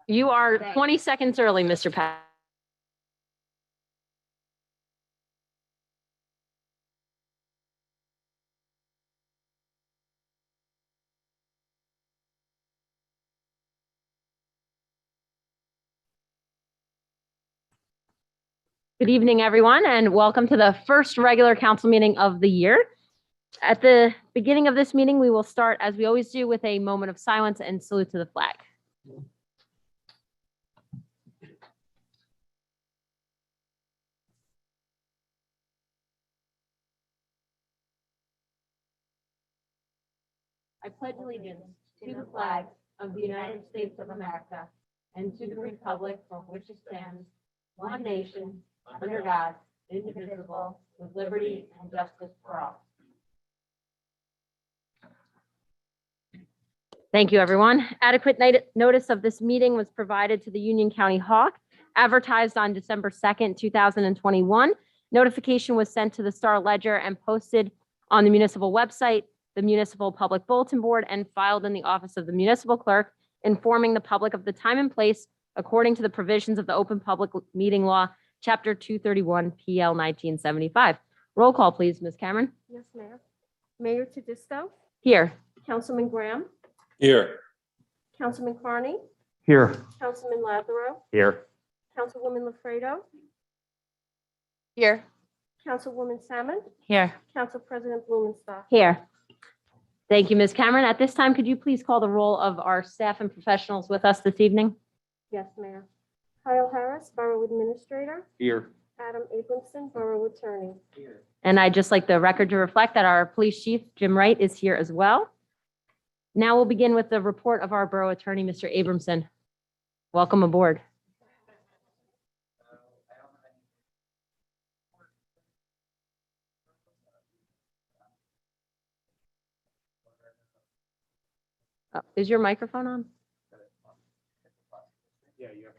You are 20 seconds early, Mr. Pat. Good evening, everyone, and welcome to the first regular council meeting of the year. At the beginning of this meeting, we will start, as we always do, with a moment of silence and salute to the flag. I pledge allegiance to the flag of the United States of America and to the republic for which it stands, one nation, under God, indivisible, with liberty and justice for all. Thank you, everyone. Adequate notice of this meeting was provided to the Union County Hawk, advertised on December 2nd, 2021. Notification was sent to the Star Ledger and posted on the municipal website, the municipal public bulletin board, and filed in the office of the municipal clerk, informing the public of the time and place according to the provisions of the Open Public Meeting Law, Chapter 231, PL 1975. Roll call, please, Ms. Cameron. Yes, Mayor. Mayor Tedisto, Here. Councilman Graham, Here. Councilman Carney, Here. Councilman Lazzaro, Here. Councilwoman Lafredo, Here. Councilwoman Salmon, Here. Council President Blumenstock. Here. Thank you, Ms. Cameron. At this time, could you please call the roll of our staff and professionals with us this evening? Yes, Mayor. Kyle Harris, Borough Administrator, Here. Adam Abramson, Borough Attorney. And I'd just like the record to reflect that our police chief, Jim Wright, is here as well. Now we'll begin with the report of our borough attorney, Mr. Abramson. Welcome aboard. Is your microphone on? Yeah, you have.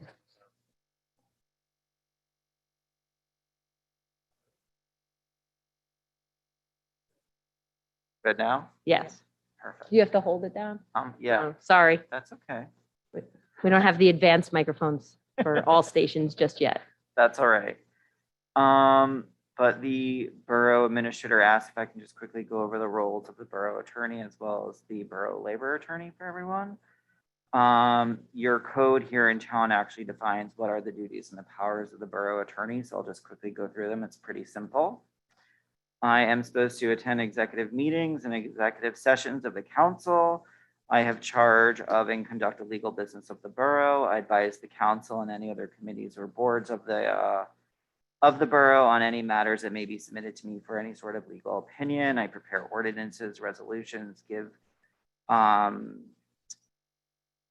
Good now? Yes. Perfect. You have to hold it down? Yeah, Oh, sorry. that's okay. We don't have the advanced microphones for all stations just yet. That's all right. But the borough administrator asked if I can just quickly go over the roles of the borough attorney as well as the borough labor attorney for everyone. Your code here in town actually defines what are the duties and the powers of the borough attorney. So I'll just quickly go through them. It's pretty simple. I am supposed to attend executive meetings and executive sessions of the council. I have charge of and conduct the legal business of the borough. I advise the council and any other committees or boards of the borough on any matters that may be submitted to me for any sort of legal opinion. I prepare ordinances, resolutions, give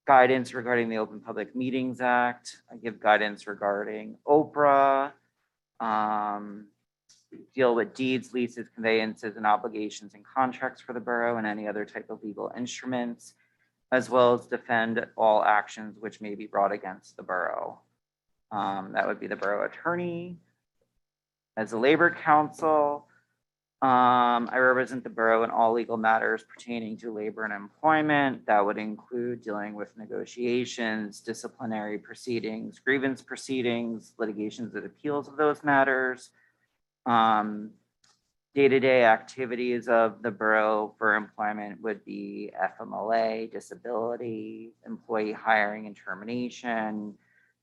guidance regarding the Open Public Meetings Act. I give guidance regarding Oprah. Deal with deeds, leases, conveyances, and obligations and contracts for the borough and any other type of legal instruments, as well as defend all actions which may be brought against the borough. That would be the borough attorney. As a labor counsel, I represent the borough in all legal matters pertaining to labor and employment. That would include dealing with negotiations, disciplinary proceedings, grievance proceedings, litigations and appeals of those matters. Day-to-day activities of the borough for employment would be FMLA, disability, employee hiring and termination,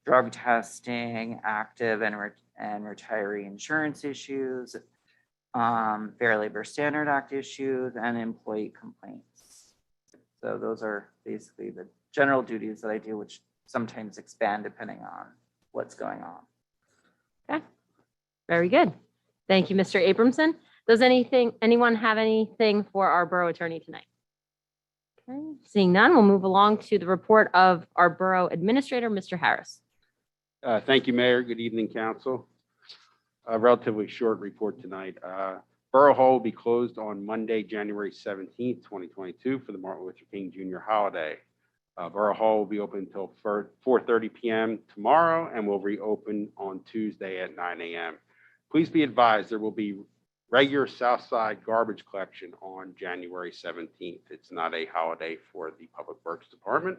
drug testing, active and retiree insurance issues, Fair Labor Standard Act issues, and employee complaints. So those are basically the general duties that I do, which sometimes expand depending on what's going on. Okay. Very good. Thank you, Mr. Abramson. Does anyone have anything for our borough attorney tonight? Okay, seeing none, we'll move along to the report of our borough administrator, Mr. Harris. Thank you, Mayor. Good evening, council. A relatively short report tonight. Borough Hall will be closed on Monday, January 17th, 2022 for the Martin Luther King Jr. holiday. Borough Hall will be open until 4:30 p.m. tomorrow and will reopen on Tuesday at 9 a.m. Please be advised there will be regular Southside garbage collection on January 17th. It's not a holiday for the Public Works Department.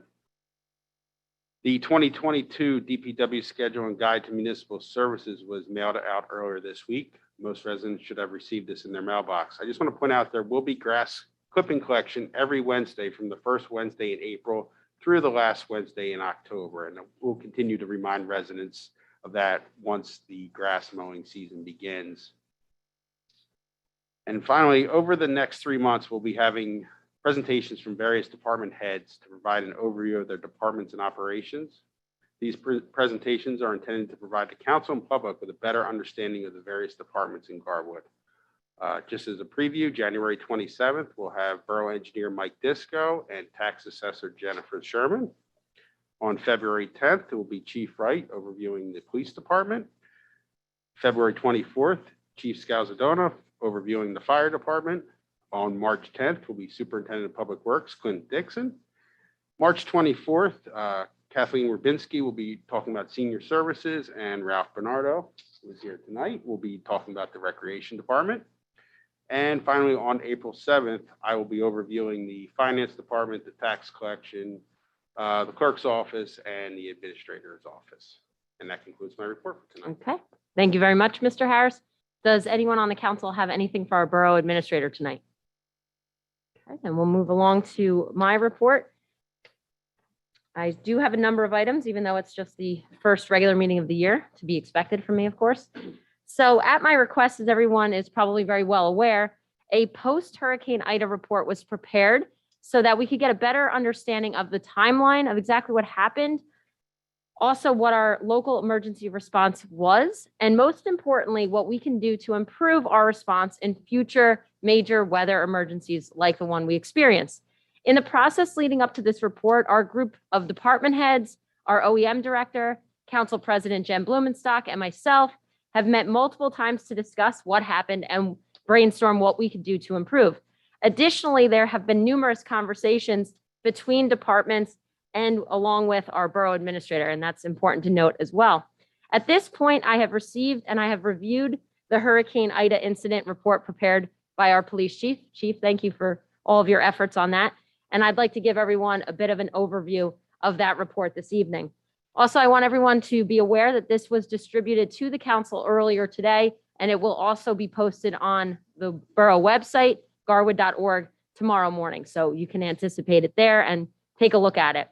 The 2022 DPW schedule and guide to municipal services was mailed out earlier this week. Most residents should have received this in their mailbox. I just want to point out there will be grass clipping collection every Wednesday from the first Wednesday in April through the last Wednesday in October. And we'll continue to remind residents of that once the grass mowing season begins. And finally, over the next 3 months, we'll be having presentations from various department heads to provide an overview of their departments and operations. These presentations are intended to provide the council and public with a better understanding of the various departments in Garwood. Just as a preview, January 27th, we'll have Borough Engineer Mike Disco and Tax Assessor Jennifer Sherman. On February 10th, it will be Chief Wright overviewing the police department. February 24th, Chief Scalzadona overviewing the fire department. On March 10th will be Superintendent of Public Works, Clint Dixon. March 24th, Kathleen Rubinski will be talking about senior services, and Ralph Bernardo, who is here tonight, will be talking about the recreation department. And finally, on April 7th, I will be overviewing the finance department, the tax collection, the clerk's office, and the administrator's office. And that concludes my report for tonight. Okay, thank you very much, Mr. Harris. Does anyone on the council have anything for our borough administrator tonight? Okay, then we'll move along to my report. I do have a number of items, even though it's just the first regular meeting of the year, to be expected from me, of course. So at my request, as everyone is probably very well aware, a post-Hurricane Ida report was prepared so that we could get a better understanding of the timeline of exactly what happened, also what our local emergency response was, and most importantly, what we can do to improve our response in future major weather emergencies like the one we experienced. In the process leading up to this report, our group of department heads, our OEM director, Council President Jen Blumenstock, and myself have met multiple times to discuss what happened and brainstorm what we could do to improve. Additionally, there have been numerous conversations between departments and along with our borough administrator, and that's important to note as well. At this point, I have received and I have reviewed the Hurricane Ida incident report prepared by our police chief. Chief, thank you for all of your efforts on that. And I'd like to give everyone a bit of an overview of that report this evening. Also, I want everyone to be aware that this was distributed to the council earlier today, and it will also be posted on the borough website, garwood.org, tomorrow morning. So you can anticipate it there and take a look at it.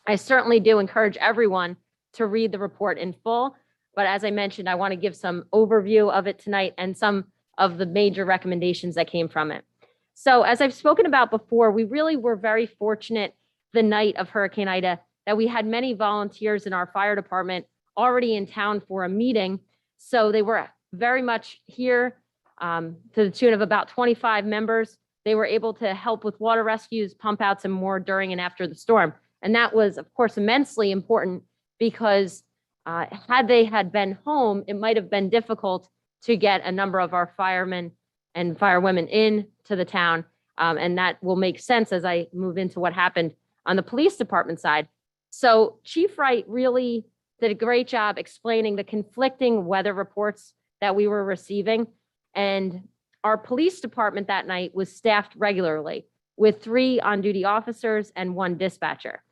I certainly do encourage everyone to read the report in full, but as I mentioned, I want to give some overview of it tonight and some of the major recommendations that came from it. So as I've spoken about before, we really were very fortunate the night of Hurricane Ida that we had many volunteers in our fire department already in town for a meeting. So they were very much here to the tune of about 25 members. They were able to help with water rescues, pump outs, and more during and after the storm. And that was, of course, immensely important because had they had been home, it might have been difficult to get a number of our firemen and firewomen in to the town. And that will make sense as I move into what happened on the police department side. So Chief Wright really did a great job explaining the conflicting weather reports that we were receiving. And our police department that night was staffed regularly with 3 on-duty officers and 1 dispatcher.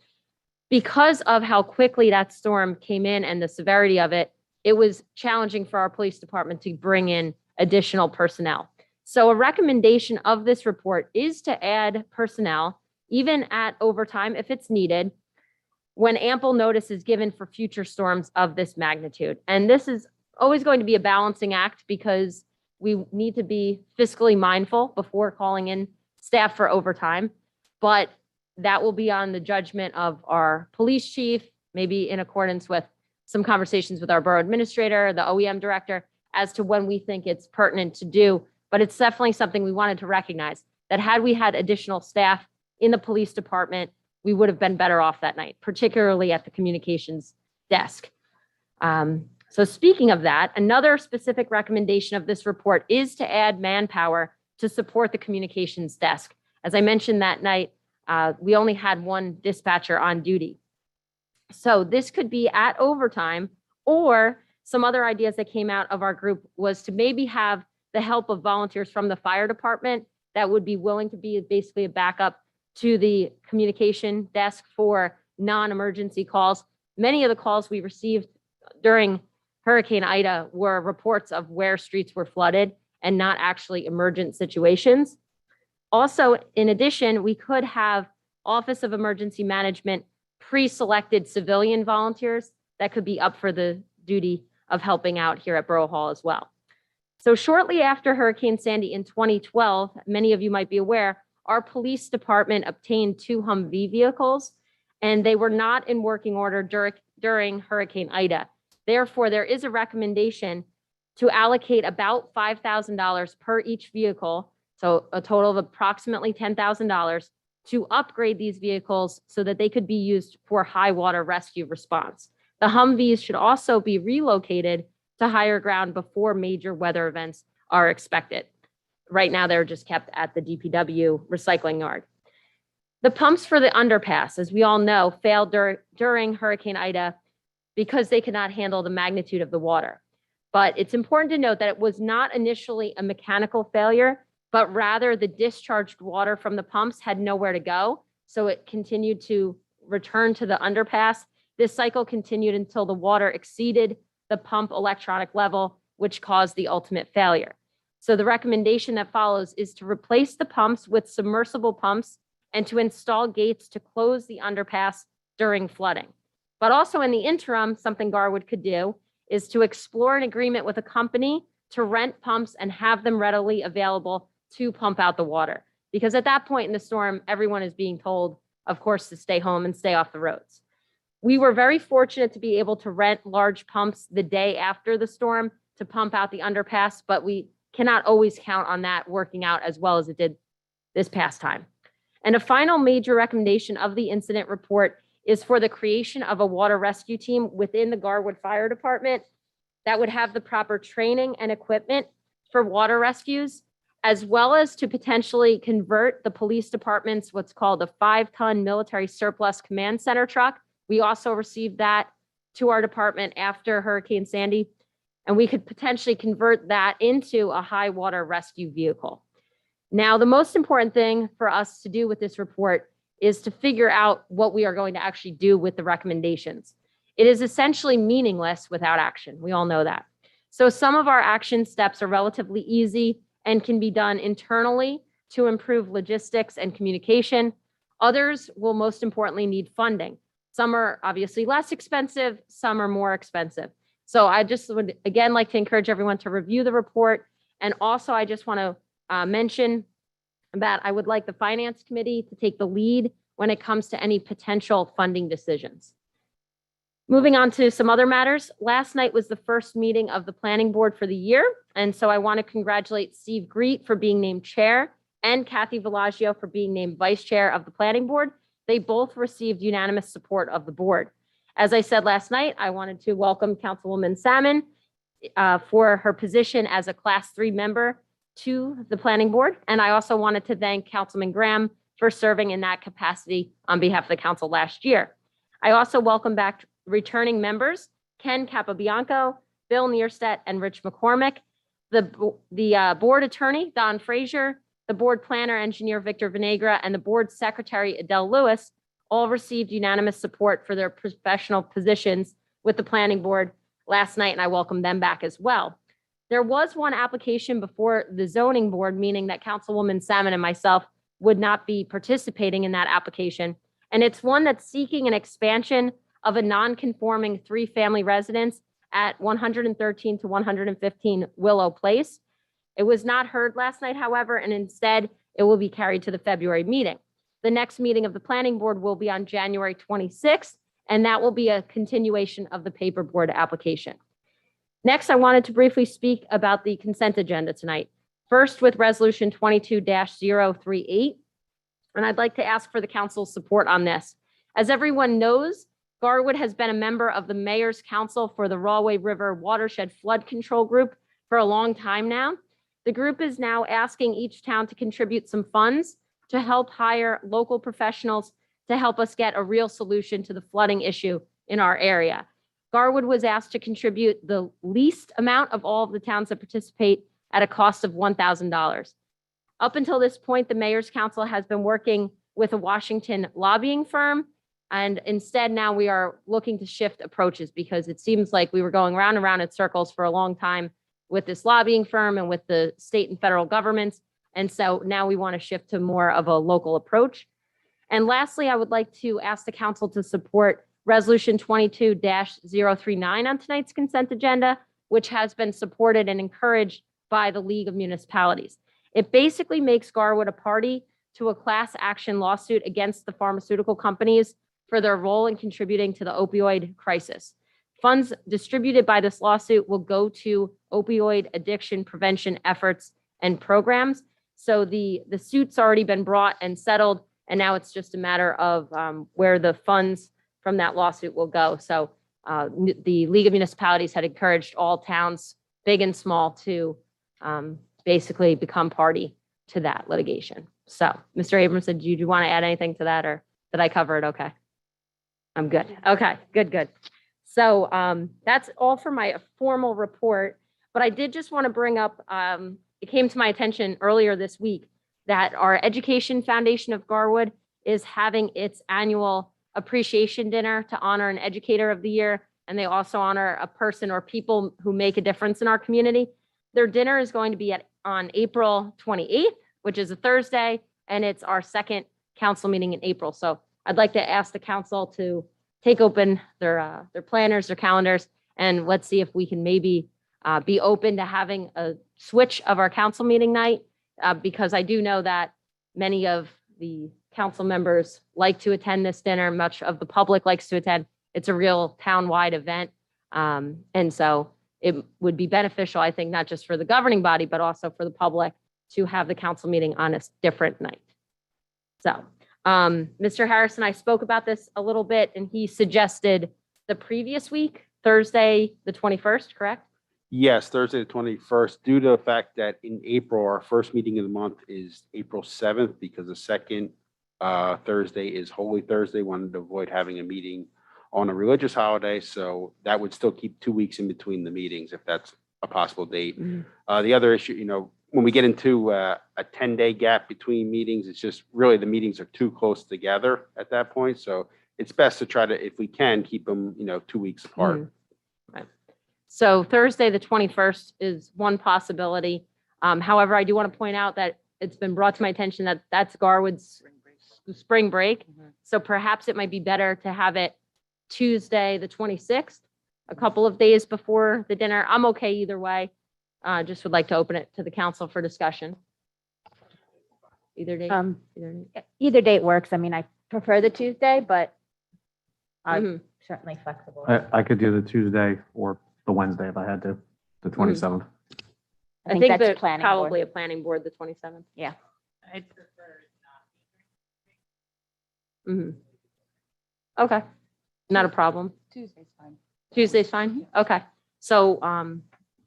Because of how quickly that storm came in and the severity of it, it was challenging for our police department to bring in additional personnel. So a recommendation of this report is to add personnel, even at overtime if it's needed, when ample notice is given for future storms of this magnitude. And this is always going to be a balancing act because we need to be fiscally mindful before calling in staff for overtime, but that will be on the judgment of our police chief, maybe in accordance with some conversations with our borough administrator, the OEM director, as to when we think it's pertinent to do. But it's definitely something we wanted to recognize, that had we had additional staff in the police department, we would have been better off that night, particularly at the communications desk. So speaking of that, another specific recommendation of this report is to add manpower to support the communications desk. As I mentioned that night, we only had 1 dispatcher on duty. So this could be at overtime, or some other ideas that came out of our group was to maybe have the help of volunteers from the fire department that would be willing to be basically a backup to the communication desk for non-emergency calls. Many of the calls we received during Hurricane Ida were reports of where streets were flooded and not actually emergent situations. Also, in addition, we could have Office of Emergency Management pre-selected civilian volunteers that could be up for the duty of helping out here at Borough Hall as well. So shortly after Hurricane Sandy in 2012, many of you might be aware, our police department obtained 2 Humvee vehicles, and they were not in working order during Hurricane Ida. Therefore, there is a recommendation to allocate about $5,000 per each vehicle, so a total of approximately $10,000, to upgrade these vehicles so that they could be used for high water rescue response. The Humvees should also be relocated to higher ground before major weather events are expected. Right now, they're just kept at the DPW recycling yard. The pumps for the underpass, as we all know, failed during Hurricane Ida because they could not handle the magnitude of the water. But it's important to note that it was not initially a mechanical failure, but rather the discharged water from the pumps had nowhere to go. So it continued to return to the underpass. This cycle continued until the water exceeded the pump electronic level, which caused the ultimate failure. So the recommendation that follows is to replace the pumps with submersible pumps and to install gates to close the underpass during flooding. But also in the interim, something Garwood could do is to explore an agreement with a company to rent pumps and have them readily available to pump out the water. Because at that point in the storm, everyone is being told, of course, to stay home and stay off the roads. We were very fortunate to be able to rent large pumps the day after the storm to pump out the underpass, but we cannot always count on that working out as well as it did this past time. And a final major recommendation of the incident report is for the creation of a water rescue team within the Garwood Fire Department that would have the proper training and equipment for water rescues, as well as to potentially convert the police department's what's called a 5-ton military surplus command center truck. We also received that to our department after Hurricane Sandy, and we could potentially convert that into a high water rescue vehicle. Now, the most important thing for us to do with this report is to figure out what we are going to actually do with the recommendations. It is essentially meaningless without action. We all know that. So some of our action steps are relatively easy and can be done internally to improve logistics and communication. Others will most importantly need funding. Some are obviously less expensive, some are more expensive. So I just would again like to encourage everyone to review the report. And also I just want to mention that I would like the Finance Committee to take the lead when it comes to any potential funding decisions. Moving on to some other matters. Last night was the first meeting of the Planning Board for the year. And so I want to congratulate Steve Greet for being named chair and Kathy Villaggio for being named vice chair of the Planning Board. They both received unanimous support of the board. As I said last night, I wanted to welcome Councilwoman Salmon for her position as a Class 3 member to the Planning Board. And I also wanted to thank Councilman Graham for serving in that capacity on behalf of the council last year. I also welcome back returning members, Ken Capobianco, Bill Nierstedt, and Rich McCormick, the board attorney, Don Frazier, the board planner, engineer Victor Vinegra, and the board secretary, Adele Lewis, all received unanimous support for their professional positions with the Planning Board last night, and I welcome them back as well. There was one application before the zoning board, meaning that Councilwoman Salmon and myself would not be participating in that application. And it's one that's seeking an expansion of a non-conforming 3-family residence at 113 to 115 Willow Place. It was not heard last night, however, and instead it will be carried to the February meeting. The next meeting of the Planning Board will be on January 26th, and that will be a continuation of the paperboard application. Next, I wanted to briefly speak about the consent agenda tonight. First, with Resolution 22-038, and I'd like to ask for the council's support on this. As everyone knows, Garwood has been a member of the Mayor's Council for the Rahway River Watershed Flood Control Group for a long time now. The group is now asking each town to contribute some funds to help hire local professionals to help us get a real solution to the flooding issue in our area. Garwood was asked to contribute the least amount of all of the towns that participate at a cost of $1,000. Up until this point, the Mayor's Council has been working with a Washington lobbying firm And instead, now we are looking to shift approaches because it seems like we were going round and round in circles for a long time with this lobbying firm and with the state and federal governments. And so now we want to shift to more of a local approach. And lastly, I would like to ask the council to support Resolution 22-039 on tonight's consent agenda, which has been supported and encouraged by the League of Municipalities. It basically makes Garwood a party to a class action lawsuit against the pharmaceutical companies for their role in contributing to the opioid crisis. Funds distributed by this lawsuit will go to opioid addiction prevention efforts and programs. So the suit's already been brought and settled, and now it's just a matter of where the funds from that lawsuit will go. So the League of Municipalities had encouraged all towns, big and small, to basically become party to that litigation. So, Mr. Abrams, do you want to add anything to that, or did I cover it okay? I'm good. Okay, good. So that's all for my formal report. But I did just want to bring up, it came to my attention earlier this week that our Education Foundation of Garwood is having its annual appreciation dinner to honor an educator of the year. And they also honor a person or people who make a difference in our community. Their dinner is going to be on April 28th, which is a Thursday, and it's our second council meeting in April. So I'd like to ask the council to take open their planners, their calendars, and let's see if we can maybe be open to having a switch of our council meeting night, because I do know that many of the council members like to attend this dinner. Much of the public likes to attend. It's a real town-wide event. And so it would be beneficial, I think, not just for the governing body, but also for the public to have the council meeting on a different night. So Mr. Harrison, I spoke about this a little bit, and he suggested the previous week, Thursday, the 21st, correct? Yes, Thursday, the 21st, due to the fact that in April, our first meeting of the month is April 7th, because the second Thursday is Holy Thursday. Wanted to avoid having a meeting on a religious holiday, so that would still keep 2 weeks in between the meetings if that's a possible date. The other issue, when we get into a 10-day gap between meetings, it's just really the meetings are too close together at that point. So it's best to try to, if we can, keep them, 2 weeks apart. Right. So Thursday, the 21st is one possibility. However, I do want to point out that it's been brought to my attention that that's Garwood's spring break. So perhaps it might be better to have it Tuesday, the 26th, a couple of days before the dinner. I'm okay either way. Just would like to open it to the council for discussion. Either day. Either date works. I mean, I prefer the Tuesday, but I'm certainly flexible. I could do the Tuesday or the Wednesday if I had to, the 27th. I think that's that planning probably board. a planning board, the 27th. Yeah. I'd prefer not. Okay, not a problem. Tuesday's fine. Tuesday's fine? Okay. So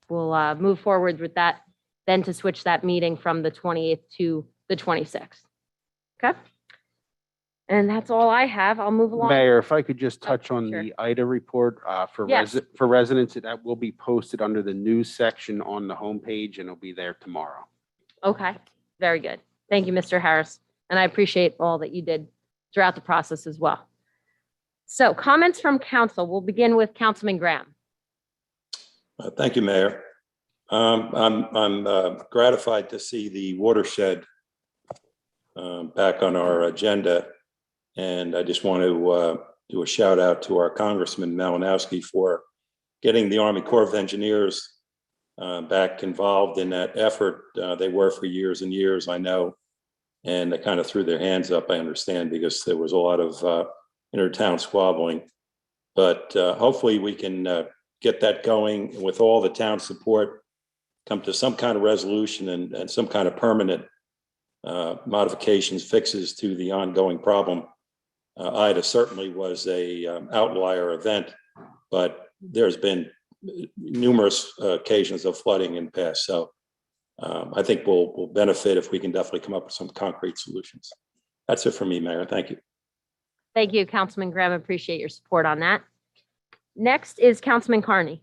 we'll move forward with that, then to switch that meeting from the 28th to the 26th. Okay? And that's all I have. I'll move along. Mayor, if I could just touch on sure. the IDA report for Yes. for residents, that will be posted under the news section on the homepage, and it'll be there tomorrow. Okay, very good. Thank you, Mr. Harris. And I appreciate all that you did throughout the process as well. So comments from council. We'll begin with Councilman Graham. Thank you, Mayor. I'm gratified to see the watershed back on our agenda. And I just want to do a shout out to our Congressman Malinowski for getting the Army Corps of Engineers back involved in that effort. They were for years and years, I know, and they kind of threw their hands up, I understand, because there was a lot of inter-town squabbling. But hopefully we can get that going with all the town support, come to some kind of resolution and some kind of permanent modifications, fixes to the ongoing problem. Ida certainly was a outlier event, but there's been numerous occasions of flooding in the past. So I think we'll benefit if we can definitely come up with some concrete solutions. That's it for me, Mayor. Thank you. Thank you, Councilman Graham. Appreciate your support on that. Next is Councilman Carney.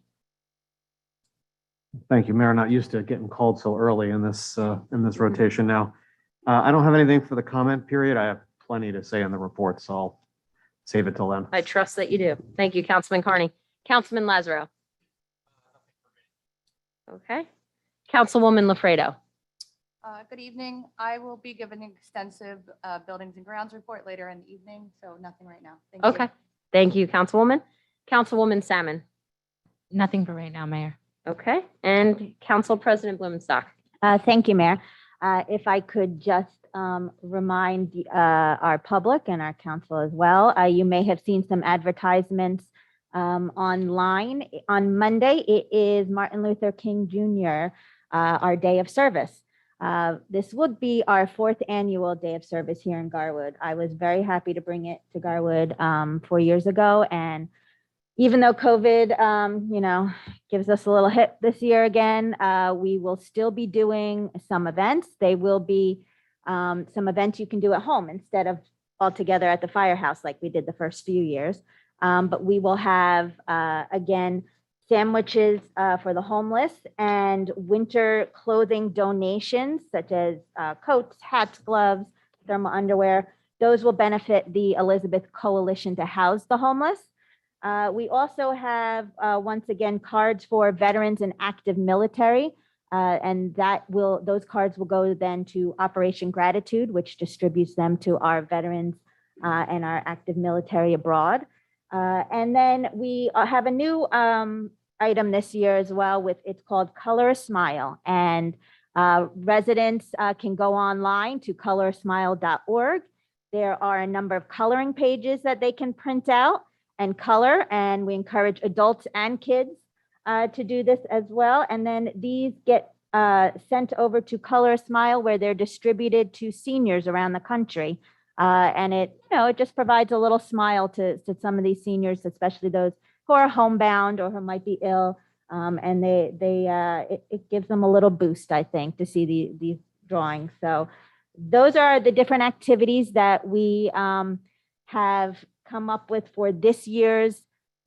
Thank you, Mayor. Not used to getting called so early in this rotation now. I don't have anything for the comment period. I have plenty to say in the report, so I'll save it till then. I trust that you do. Thank you, Councilman Carney. Councilman Lazaro. Okay. Councilwoman LaFredo. Good evening. I will be giving an extensive buildings and grounds report later in the evening, so nothing right now. Thank you. Okay. Thank you, Councilwoman. Councilwoman Salmon. Nothing for right now, Mayor. Okay. And Council President Blumenstock. Thank you, Mayor. If I could just remind our public and our council as well, you may have seen some advertisements online. On Monday, it is Martin Luther King Jr., our day of service. This would be our 4th annual day of service here in Garwood. I was very happy to bring it to Garwood 4 years ago. And even though COVID, gives us a little hit this year again, we will still be doing some events. They will be some events you can do at home instead of all together at the firehouse like we did the first few years. But we will have, again, sandwiches for the homeless and winter clothing donations such as coats, hats, gloves, thermal underwear. Those will benefit the Elizabeth Coalition to house the homeless. We also have, once again, cards for veterans and active military. And those cards will go then to Operation Gratitude, which distributes them to our veterans and our active military abroad. And then we have a new item this year as well it's called Color a Smile. And residents can go online to colorsmile.org. There are a number of coloring pages that they can print out and color. And we encourage adults and kids to do this as well. And then these get sent over to Color a Smile, where they're distributed to seniors around the country. And it just provides a little smile to some of these seniors, especially those who are homebound or who might be ill. And it gives them a little boost, I think, to see these drawings. So those are the different activities that we have come up with for this year's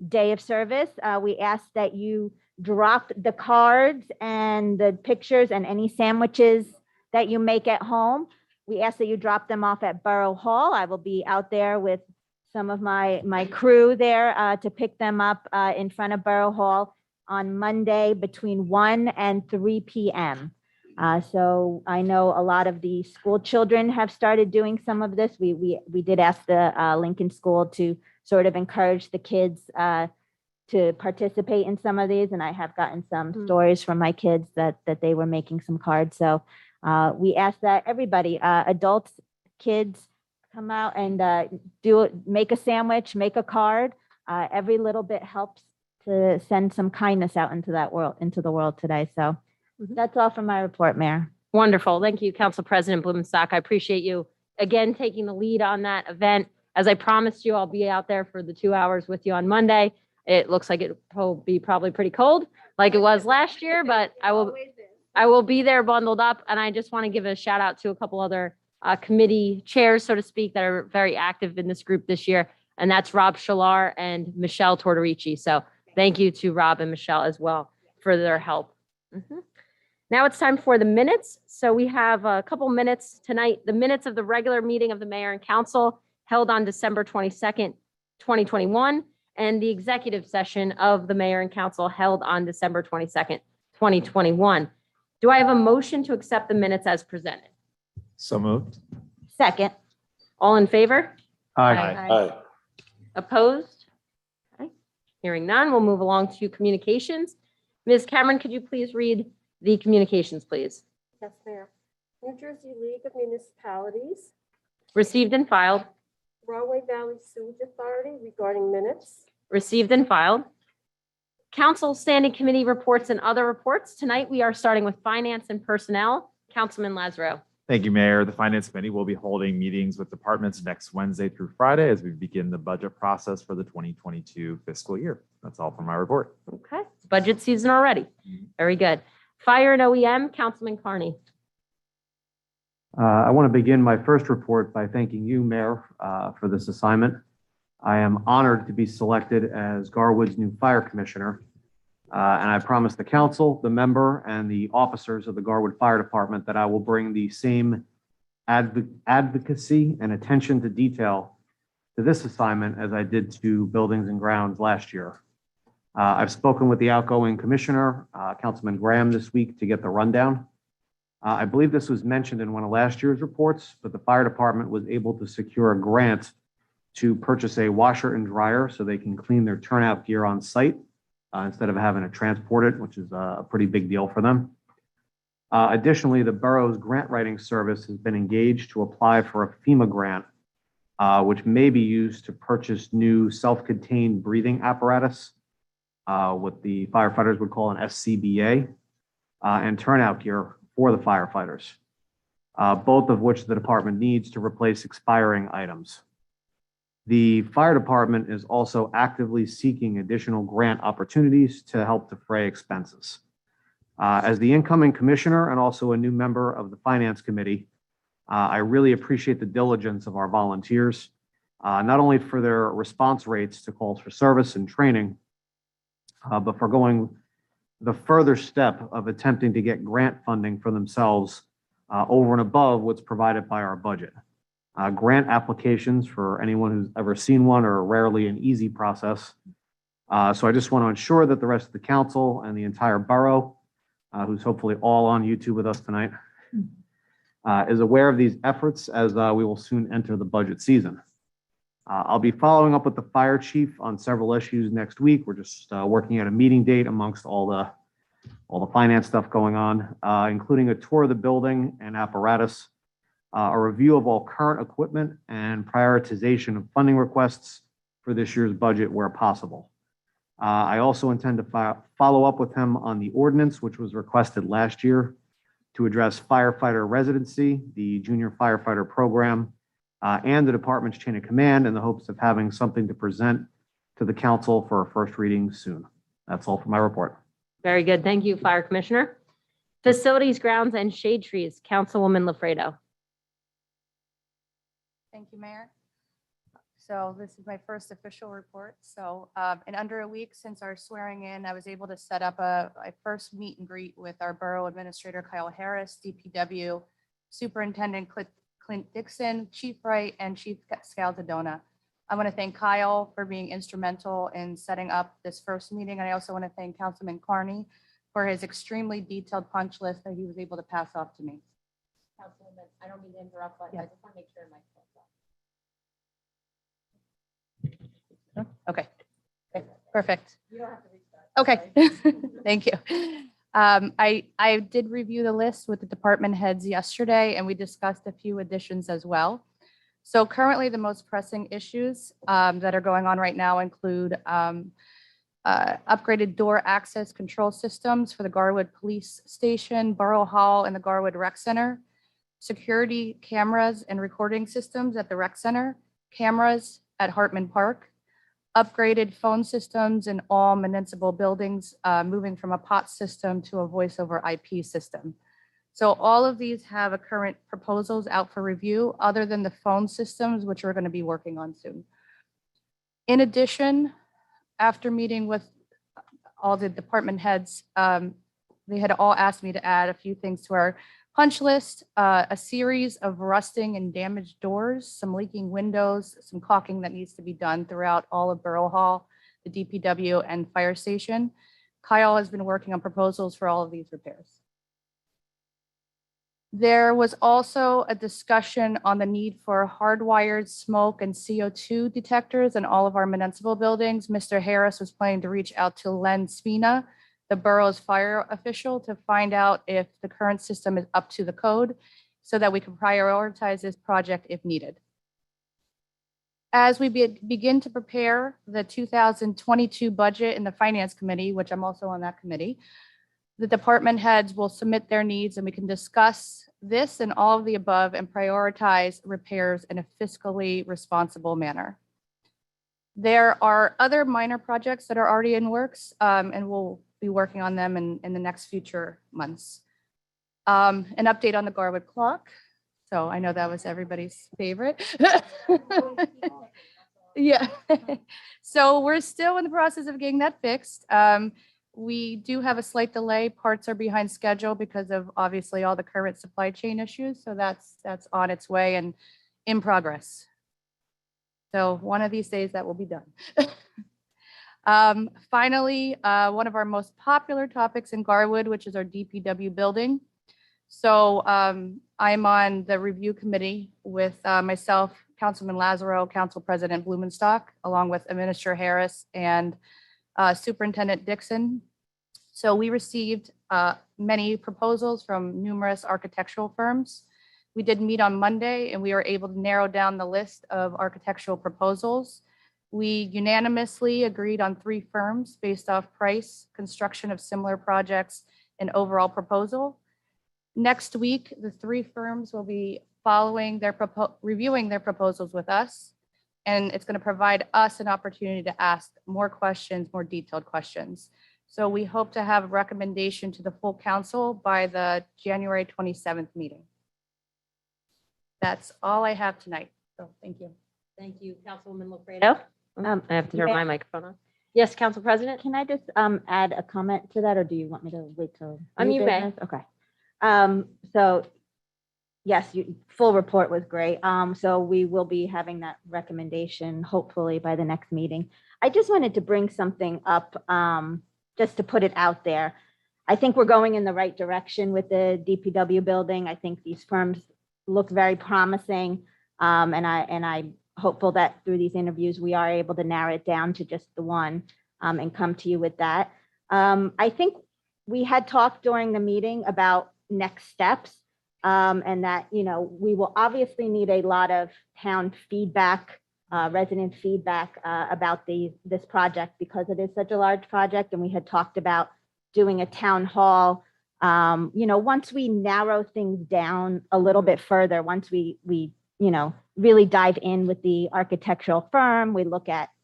day of service. We ask that you drop the cards and the pictures and any sandwiches that you make at home. We ask that you drop them off at Borough Hall. I will be out there with some of my crew there to pick them up in front of Borough Hall on Monday between 1 and 3 p.m. So I know a lot of the school children have started doing some of this. We did ask the Lincoln School to sort of encourage the kids to participate in some of these. And I have gotten some stories from my kids that they were making some cards. So we ask that everybody, adults, kids, come out and make a sandwich, make a card. Every little bit helps to send some kindness out into the world today. So that's all from my report, Mayor. Wonderful. Thank you, Council President Blumenstock. I appreciate you again taking the lead on that event. As I promised you, I'll be out there for the 2 hours with you on Monday. It looks like it will be probably pretty cold like it was last year, but I will be there bundled up. And I just want to give a shout out to a couple other committee chairs, so to speak, that are very active in this group this year. And that's Rob Shalar and Michelle Tortorici. So thank you to Rob and Michelle as well for their help. Now it's time for the minutes. So we have a couple minutes tonight, the minutes of the regular meeting of the mayor and council held on December 22nd, 2021, and the executive session of the mayor and council held on December 22nd, 2021. Do I have a motion to accept the minutes as presented? So moved. Second. All in favor? Aye. Aye. Opposed? Okay. Hearing none, we'll move along to communications. Ms. Cameron, could you please read the communications, please? Yes, Mayor. New Jersey League of Municipalities, Received and filed. Rahway Valley Sewage Authority regarding minutes. Received and filed. Council Standing Committee reports and other reports. Tonight, we are starting with Finance and Personnel. Councilman Lazaro. Thank you, Mayor. The Finance Committee will be holding meetings with departments next Wednesday through Friday as we begin the budget process for the 2022 fiscal year. That's all from my report. Okay, it's budget season already. Very good. Fire and OEM, Councilman Carney. I want to begin my first report by thanking you, Mayor, for this assignment. I am honored to be selected as Garwood's new fire commissioner. And I promise the council, the member, and the officers of the Garwood Fire Department that I will bring the same advocacy and attention to detail to this assignment as I did to Buildings and Grounds last year. I've spoken with the outgoing commissioner, Councilman Graham, this week to get the rundown. I believe this was mentioned in one of last year's reports, but the fire department was able to secure a grant to purchase a washer and dryer so they can clean their turnout gear on site instead of having to transport it, which is a pretty big deal for them. Additionally, the borough's grant writing service has been engaged to apply for a Fema grant, which may be used to purchase new self-contained breathing apparatus, what the firefighters would call an SCBA, and turnout gear for the firefighters, both of which the department needs to replace expiring items. The fire department is also actively seeking additional grant opportunities to help defray expenses. As the incoming commissioner and also a new member of the Finance Committee, I really appreciate the diligence of our volunteers, not only for their response rates to calls for service and training, but for going the further step of attempting to get grant funding for themselves over and above what's provided by our budget. Grant applications, for anyone who's ever seen one, are rarely an easy process. So I just want to ensure that the rest of the council and the entire borough, who's hopefully all on YouTube with us tonight, is aware of these efforts as we will soon enter the budget season. I'll be following up with the fire chief on several issues next week. We're just working out a meeting date amongst all the finance stuff going on, including a tour of the building and apparatus, a review of all current equipment, and prioritization of funding requests for this year's budget where possible. I also intend to follow up with him on the ordinance, which was requested last year to address firefighter residency, the junior firefighter program, and the department's chain of command in the hopes of having something to present to the council for a first reading soon. That's all for my report. Very good. Thank you, Fire Commissioner. Facilities, Grounds, and Shade Trees, Councilwoman Lafredo. Thank you, Mayor. So this is my first official report. So in under a week since our swearing in, I was able to set up a first meet and greet with our Borough Administrator Kyle Harris, DPW Superintendent Clint Dixon, Chief Wright, and Chief Scaldadona. I want to thank Kyle for being instrumental in setting up this first meeting. And I also want to thank Councilman Carney for his extremely detailed punch list that he was able to pass off to me. Councilwoman, I don't mean to interrupt, but Yeah. I just want to make sure my. Okay. Okay, perfect. You don't have to restart. Okay, thank you. I did review the list with the department heads yesterday, and we discussed a few additions as well. So currently, the most pressing issues that are going on right now include upgraded door access control systems for the Garwood Police Station, Borough Hall, and the Garwood Rec Center, security cameras and recording systems at the Rec Center, cameras at Hartman Park, upgraded phone systems in all municipal buildings, moving from a POTS system to a voice over IP system. So all of these have a current proposals out for review, other than the phone systems, which we're going to be working on soon. In addition, after meeting with all the department heads, they had all asked me to add a few things to our punch list, a series of rusting and damaged doors, some leaking windows, some caulking that needs to be done throughout all of Borough Hall, the DPW, and fire station. Kyle has been working on proposals for all of these repairs. There was also a discussion on the need for hardwired smoke and CO2 detectors in all of our municipal buildings. Mr. Harris was planning to reach out to Len Spina, the borough's fire official, to find out if the current system is up to the code so that we can prioritize this project if needed. As we begin to prepare the 2022 budget in the Finance Committee, which I'm also on that committee, the department heads will submit their needs and we can discuss this and all of the above and prioritize repairs in a fiscally responsible manner. There are other minor projects that are already in works, and we'll be working on them in the next future months. An update on the Garwood clock. So I know that was everybody's favorite. Yeah. So we're still in the process of getting that fixed. We do have a slight delay. Parts are behind schedule because of obviously all the current supply chain issues. So that's on its way and in progress. So one of these days that will be done. Finally, one of our most popular topics in Garwood, which is our DPW building. So I'm on the review committee with myself, Councilman Lazaro, Council President Blumenstock, along with Administrator Harris and Superintendent Dixon. So we received many proposals from numerous architectural firms. We did meet on Monday and we were able to narrow down the list of architectural proposals. We unanimously agreed on 3 firms based off price, construction of similar projects, and overall proposal. Next week, the 3 firms will be reviewing their proposals with us, and it's going to provide us an opportunity to ask more questions, more detailed questions. So we hope to have a recommendation to the full council by the January 27th meeting. That's all I have tonight. So thank you. Thank you, Councilwoman Lafredo. I have to turn may- my microphone on. Yes, Council President? Can I just add a comment to that, or do you want me to wait till? new You may. business? Okay. So yes, full report was great. So we will be having that recommendation hopefully by the next meeting. I just wanted to bring something up, just to put it out there. I think we're going in the right direction with the DPW building. I think these firms look very promising. And I'm hopeful that through these interviews, we are able to narrow it down to just the one and come to you with that. I think we had talked during the meeting about next steps and that, we will obviously need a lot of town feedback, resident feedback about this project because it is such a large project. And we had talked about doing a town hall. Once we narrow things down a little bit further, once we really dive in with the architectural firm, we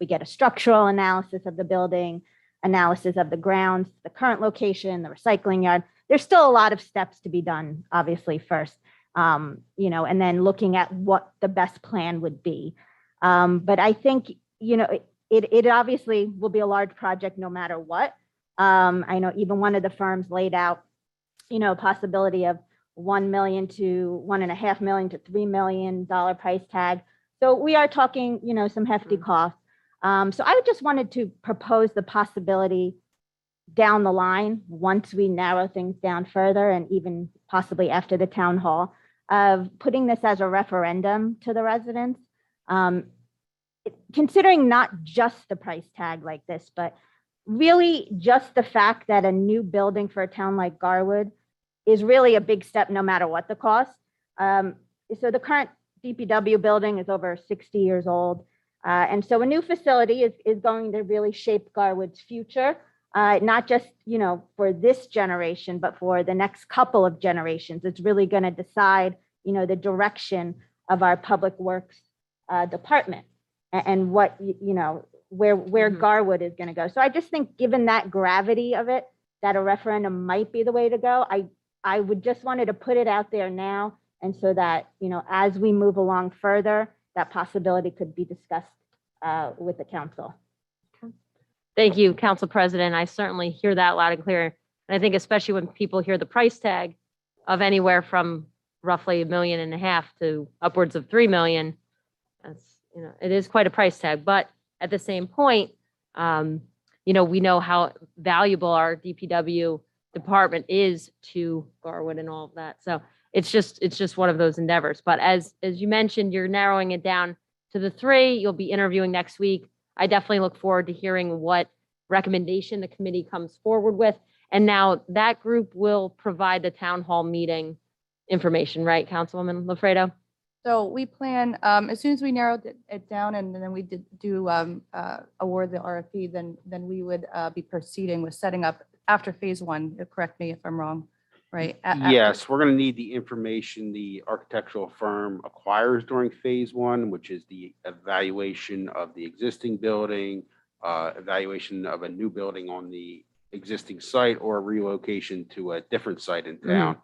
get a structural analysis of the building, analysis of the grounds, the current location, the recycling yard. There's still a lot of steps to be done, obviously, first, and then looking at what the best plan would be. But I think, it obviously will be a large project no matter what. I know even one of the firms laid out, possibility of $1 million to $1.5 million to $3 million price tag. So we are talking, some hefty costs. So I just wanted to propose the possibility down the line, once we narrow things down further and even possibly after the town hall, of putting this as a referendum to the residents, considering not just the price tag like this, but really just the fact that a new building for a town like Garwood is really a big step no matter what the cost. So the current DPW building is over 60 years old. And so a new facility is going to really shape Garwood's future, not just, for this generation, but for the next couple of generations. It's really going to decide, the direction of our public works department and what, where Garwood is going to go. So I just think given that gravity of it, that a referendum might be the way to go. I would just wanted to put it out there now. And so that, as we move along further, that possibility could be discussed with the council. Thank you, Council President. I certainly hear that loud and clear. And I think especially when people hear the price tag of anywhere from roughly $1.5 million to upwards of $3 million, that's, it is quite a price tag. But at the same point, we know how valuable our DPW department is to Garwood and all of that. So it's just one of those endeavors. But as you mentioned, you're narrowing it down to the 3. You'll be interviewing next week. I definitely look forward to hearing what recommendation the committee comes forward with. And now that group will provide the town hall meeting information, right, Councilwoman Lafredo? So we plan, as soon as we narrowed it down and then we do award the RFP, then we would be proceeding with setting up after phase 1. Correct me if I'm wrong, right? Yes, we're going to need the information the architectural firm acquires during phase 1, which is the evaluation of the existing building, evaluation of a new building on the existing site, or a relocation to a different site in town.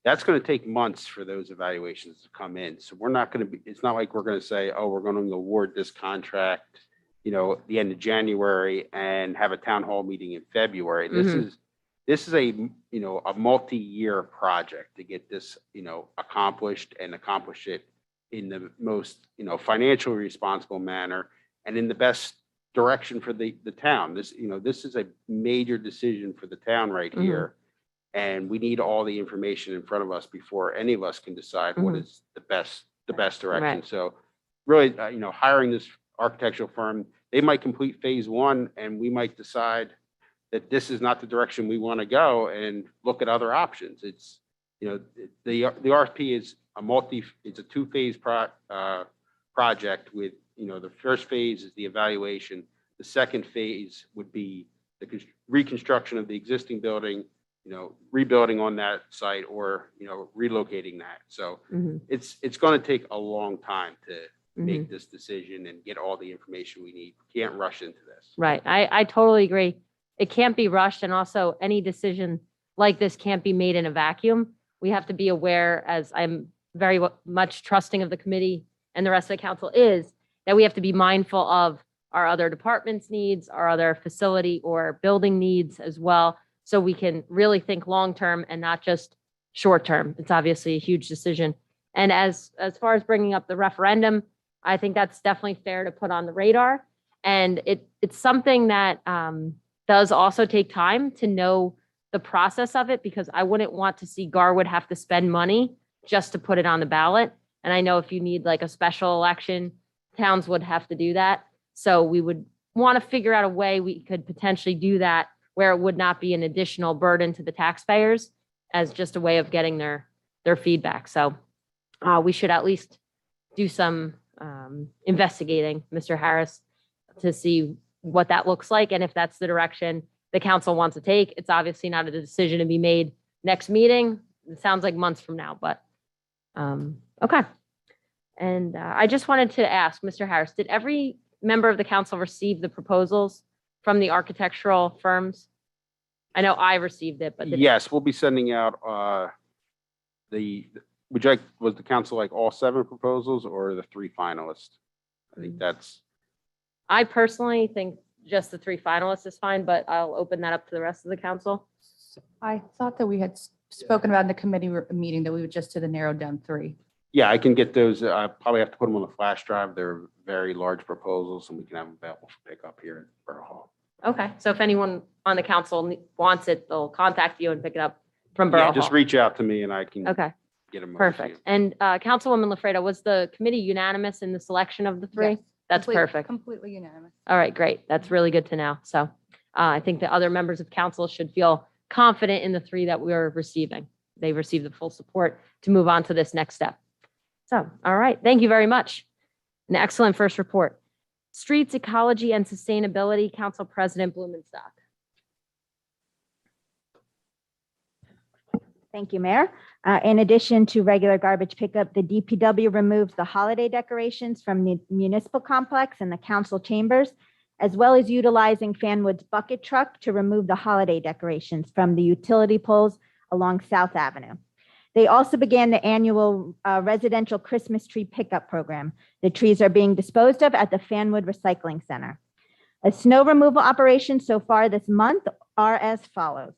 That's going to take months for those evaluations to come in. So we're not going to be, it's not like we're going to say, oh, we're going to award this contract, the end of January and have a town hall meeting in February. This is a multi-year project to get this, accomplished and accomplish it in the most, financially responsible manner and in the best direction for the town. This is a major decision for the town right here. And we need all the information in front of us before any of us can decide what is the best direction. Right. So really, hiring this architectural firm, they might complete phase one and we might decide that this is not the direction we want to go and look at other options. It's, the RFP is it's a two-phase project with, the first phase is the evaluation. The second phase would be the reconstruction of the existing building, rebuilding on that site or, relocating that. So it's going to take a long time to make this decision and get all the information we need. We can't rush into this. Right. I totally agree. It can't be rushed. And also any decision like this can't be made in a vacuum. We have to be aware, as I'm very much trusting of the committee and the rest of the council is, that we have to be mindful of our other departments' needs, our other facility or building needs as well. So we can really think long-term and not just short-term. It's obviously a huge decision. And as far as bringing up the referendum, I think that's definitely fair to put on the radar. And it's something that does also take time to know the process of it, because I wouldn't want to see Garwood have to spend money just to put it on the ballot. And I know if you need like a special election, towns would have to do that. So we would want to figure out a way we could potentially do that where it would not be an additional burden to the taxpayers, as just a way of getting their feedback. So we should at least do some investigating, Mr. Harris, to see what that looks like. And if that's the direction the council wants to take, it's obviously not a decision to be made next meeting. It sounds like months from now, but okay. And I just wanted to ask, Mr. Harris, did every member of the council receive the proposals from the architectural firms? I know I received it, but Yes, we'll be sending out was the council like all 7 proposals or the 3 finalists? I think I personally think just the 3 finalists is fine, but I'll open that up to the rest of the council. I thought that we had spoken about in the committee meeting that we would just do the narrowed down 3. Yeah, I can get those. I probably have to put them on the flash drive. They're very large proposals and we can have them available for pickup here at Borough Hall. Okay, so if anyone on the council wants it, they'll contact you and pick it up from Borough Yeah, Hall. just reach out to me and I can Okay, get them. perfect. And Councilwoman LaFreda, was the committee unanimous in the selection of the 3? Yes. That's perfect. Completely unanimous. All right, great. That's really good to know. So I think the other members of council should feel confident in the 3 that we are receiving. They received the full support to move on to this next step. So, all right, thank you very much. An excellent first report. Streets, Ecology, and Sustainability, Council President Blumenstock. Thank you, Mayor. In addition to regular garbage pickup, the DPW removed the holiday decorations from the municipal complex and the council chambers, as well as utilizing Fanwood's bucket truck to remove the holiday decorations from the utility poles along South Avenue. They also began the annual residential Christmas tree pickup program. The trees are being disposed of at the Fanwood Recycling Center. Snow removal operations so far this month are as follows.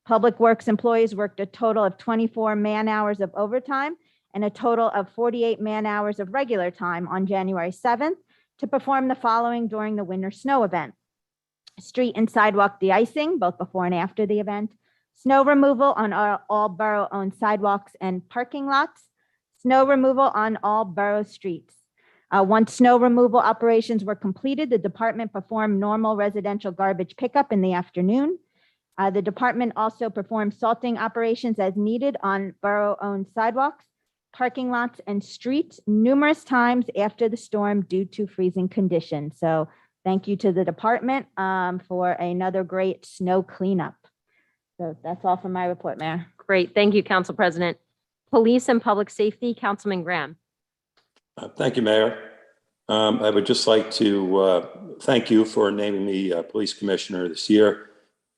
Public Works employees worked a total of 24 man-hours of overtime and a total of 48 man-hours of regular time on January 7th to perform the following during the winter snow event: street and sidewalk de-icing, both before and after the event; snow removal on all borough-owned sidewalks and parking lots; snow removal on all borough streets. Once snow removal operations were completed, the department performed normal residential garbage pickup in the afternoon. The department also performed salting operations as needed on borough-owned sidewalks, parking lots, and streets numerous times after the storm due to freezing conditions. So thank you to the department for another great snow cleanup. So that's all for my report, Mayor. Great, thank you, Council President. Police and Public Safety, Councilman Graham. Thank you, Mayor. I would just like to thank you for naming me Police Commissioner this year.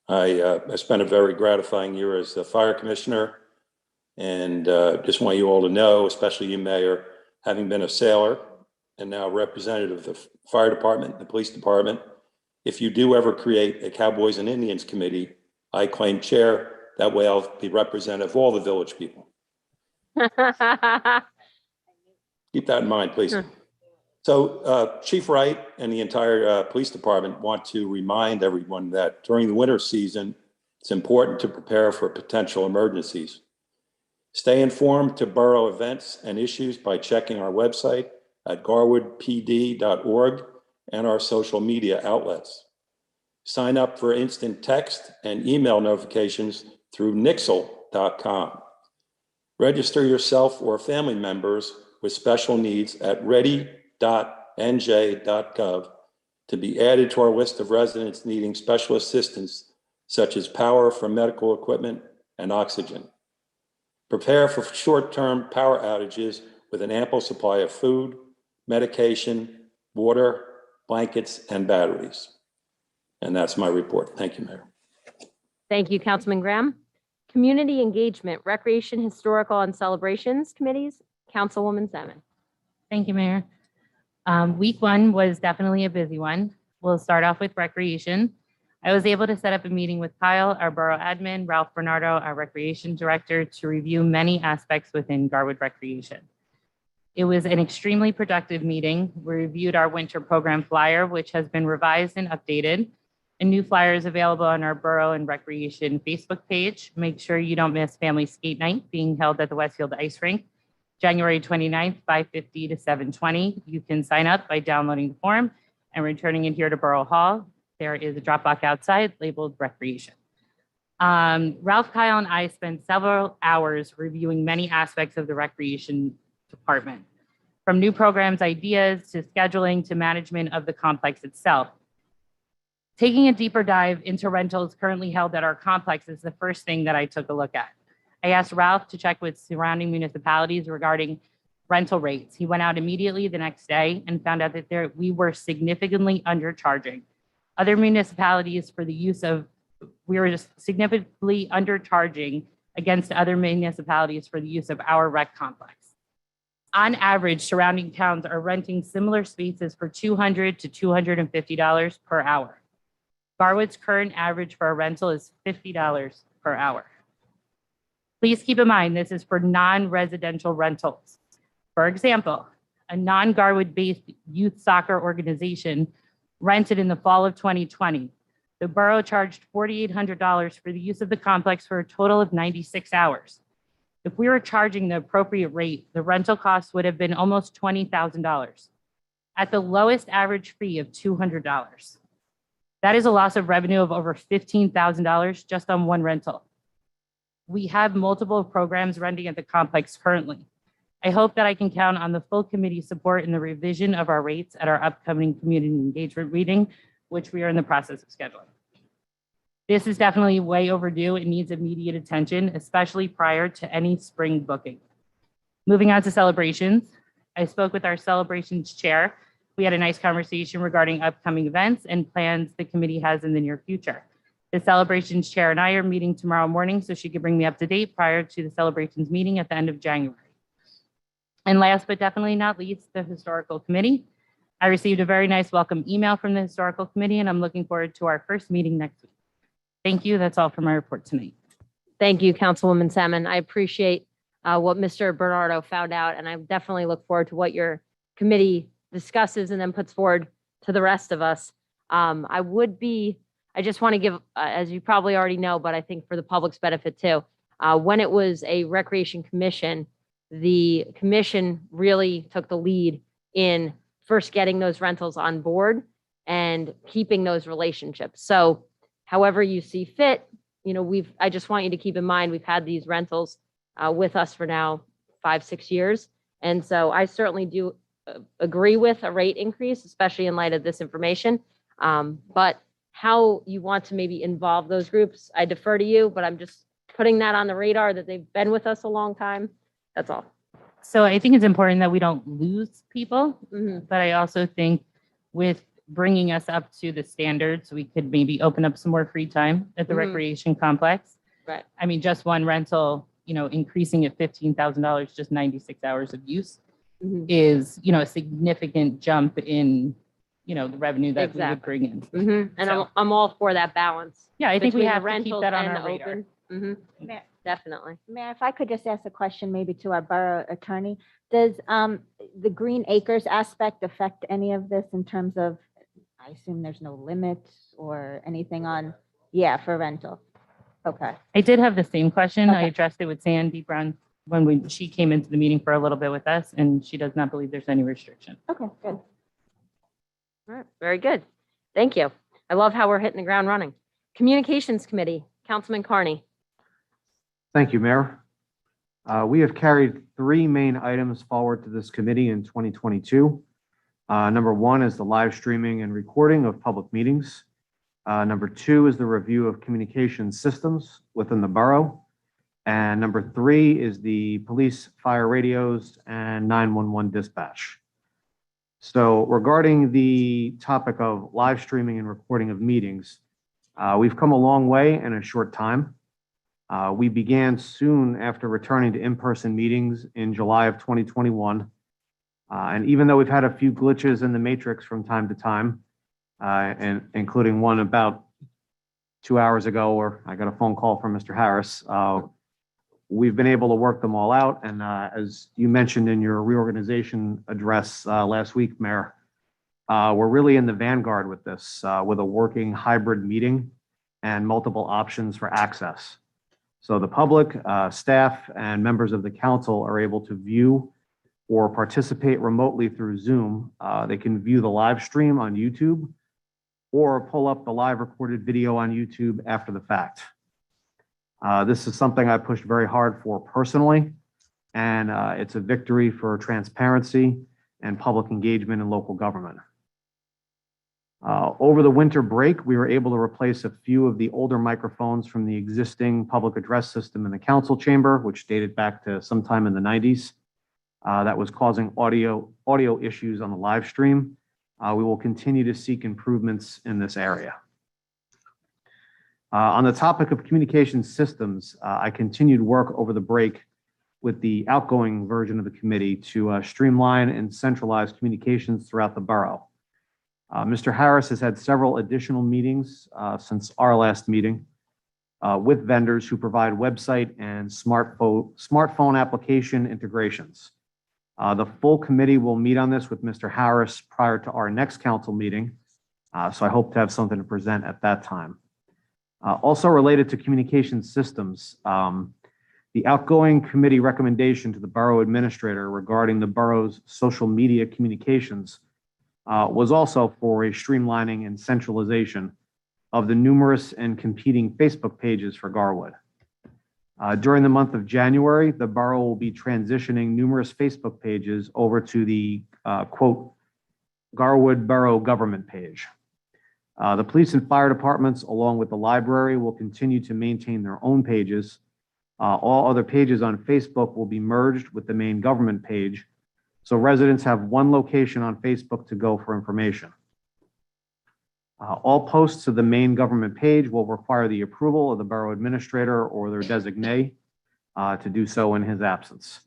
I spent a very gratifying year as the Fire Commissioner, and just want you all to know, especially you, Mayor, having been a sailor and now representative of the Fire Department, the Police Department, if you do ever create a Cowboys and Indians Committee, I claim chair. That way I'll be representative of all the village people. Keep that in mind, please. Sure. So Chief Wright and the entire police department want to remind everyone that during the winter season, it's important to prepare for potential emergencies. Stay informed to borough events and issues by checking our website at garwoodpd.org and our social media outlets. Sign up for instant text and email notifications through nixle.com. Register yourself or family members with special needs at ready.nj.gov to be added to our list of residents needing special assistance, such as power for medical equipment and oxygen. Prepare for short-term power outages with an ample supply of food, medication, water, blankets, and batteries. And that's my report. Thank you, Mayor. Thank you, Councilman Graham. Community Engagement, Recreation, Historical, and Celebrations Committees, Councilwoman Salmon. Thank you, Mayor. Week one was definitely a busy one. We'll start off with recreation. I was able to set up a meeting with Kyle, our borough admin, Ralph Bernardo, our recreation director, to review many aspects within Garwood Recreation. It was an extremely productive meeting. We reviewed our winter program flyer, which has been revised and updated. A new flyer is available on our Borough and Recreation Facebook page. Make sure you don't miss Family Skate Night being held at the Westfield Ice Rink, January 29th, 5:50 to 7:20. You can sign up by downloading the form and returning it here to Borough Hall. There is a drop box outside labeled recreation. Ralph, Kyle, and I spent several hours reviewing many aspects of the recreation department, from new programs, ideas, to scheduling, to management of the complex itself. Taking a deeper dive into rentals currently held at our complex is the first thing that I took a look at. I asked Ralph to check with surrounding municipalities regarding rental rates. He went out immediately the next day and found out that we were significantly undercharging other municipalities for the use of, we were just significantly undercharging against other municipalities for the use of our rec complex. On average, surrounding towns are renting similar spaces for $200 to $250 per hour. Garwood's current average for a rental is $50 per hour. Please keep in mind, this is for non-residential rentals. For example, a non-Garwood-based youth soccer organization rented in the fall of 2020. The borough charged $4,800 for the use of the complex for a total of 96 hours. If we were charging the appropriate rate, the rental cost would have been almost $20,000 at the lowest average fee of $200. That is a loss of revenue of over $15,000 just on one rental. We have multiple programs renting at the complex currently. I hope that I can count on the full committee support in the revision of our rates at our upcoming community engagement meeting, which we are in the process of scheduling. This is definitely way overdue. It needs immediate attention, especially prior to any spring booking. Moving on to celebrations. I spoke with our celebrations chair. We had a nice conversation regarding upcoming events and plans the committee has in the near future. The celebrations chair and I are meeting tomorrow morning so she could bring me up to date prior to the celebrations meeting at the end of January. And last but definitely not least, the historical committee. I received a very nice welcome email from the historical committee, and I'm looking forward to our first meeting next week. Thank you. That's all for my report tonight. Thank you, Councilwoman Salmon. I appreciate what Mr. Bernardo found out, and I definitely look forward to what your committee discusses and then puts forward to the rest of us. I just want to give, as you probably already know, but I think for the public's benefit too, when it was a recreation commission, the commission really took the lead in first getting those rentals on board and keeping those relationships. So however you see fit, I just want you to keep in mind, we've had these rentals with us for now 5-6 years. And so I certainly do agree with a rate increase, especially in light of this information. But how you want to maybe involve those groups, I defer to you, but I'm just putting that on the radar that they've been with us a long time. That's all. So I think it's important that we don't lose people, Mhm. but I also think with bringing us up to the standards, we could maybe open up some more free time at the Mhm. recreation complex. Right. I mean, just one rental, increasing it $15,000, just 96 hours of use Mhm. is, a significant jump in, the revenue that we would Exactly. bring in. Mhm. And So- I'm all for that balance. Yeah, I think we between the have to keep rentals that on and our the radar. open. Mhm. Definitely. Mayor, if I could just ask a question maybe to our borough attorney, does the Green Acres aspect affect any of this in terms of, I assume there's no limits or anything on, yeah, for rental? Okay, I did have the same question. I Okay. addressed it with Sandy Brown when she came into the meeting for a little bit with us, and she does not believe there's any restriction. okay, good. All right, very good. Thank you. I love how we're hitting the ground running. Communications Committee, Councilman Carney. Thank you, Mayor. We have carried three main items forward to this committee in 2022. Number one is the live streaming and recording of public meetings. Number two is the review of communication systems within the borough. And number three is the police, fire radios, and 911 dispatch. So regarding the topic of live streaming and recording of meetings, we've come a long way in a short time. We began soon after returning to in-person meetings in July of 2021. And even though we've had a few glitches in the matrix from time to time, and including one about 2 hours ago where I got a phone call from Mr. Harris, we've been able to work them all out. And as you mentioned in your reorganization address last week, Mayor, we're really in the vanguard with this, with a working hybrid meeting and multiple options for access. So the public, staff, and members of the council are able to view or participate remotely through Zoom. They can view the live stream on YouTube or pull up the live recorded video on YouTube after the fact. This is something I pushed very hard for personally, and it's a victory for transparency and public engagement in local government. Over the winter break, we were able to replace a few of the older microphones from the existing public address system in the council chamber, which dated back to sometime in the 90s. That was causing audio issues on the live stream. We will continue to seek improvements in this area. On the topic of communication systems, I continued work over the break with the outgoing version of the committee to streamline and centralize communications throughout the borough. Mr. Harris has had several additional meetings since our last meeting with vendors who provide website and smartphone application integrations. The full committee will meet on this with Mr. Harris prior to our next council meeting, so I hope to have something to present at that time. Also related to communication systems, the outgoing committee recommendation to the borough administrator regarding the borough's social media communications was also for a streamlining and centralization of the numerous and competing Facebook pages for Garwood. During the month of January, the borough will be transitioning numerous Facebook pages over to the quote, Garwood Borough Government page. The police and fire departments, along with the library, will continue to maintain their own pages. All other pages on Facebook will be merged with the main government page, so residents have one location on Facebook to go for information. All posts to the main government page will require the approval of the borough administrator or their designee to do so in his absence.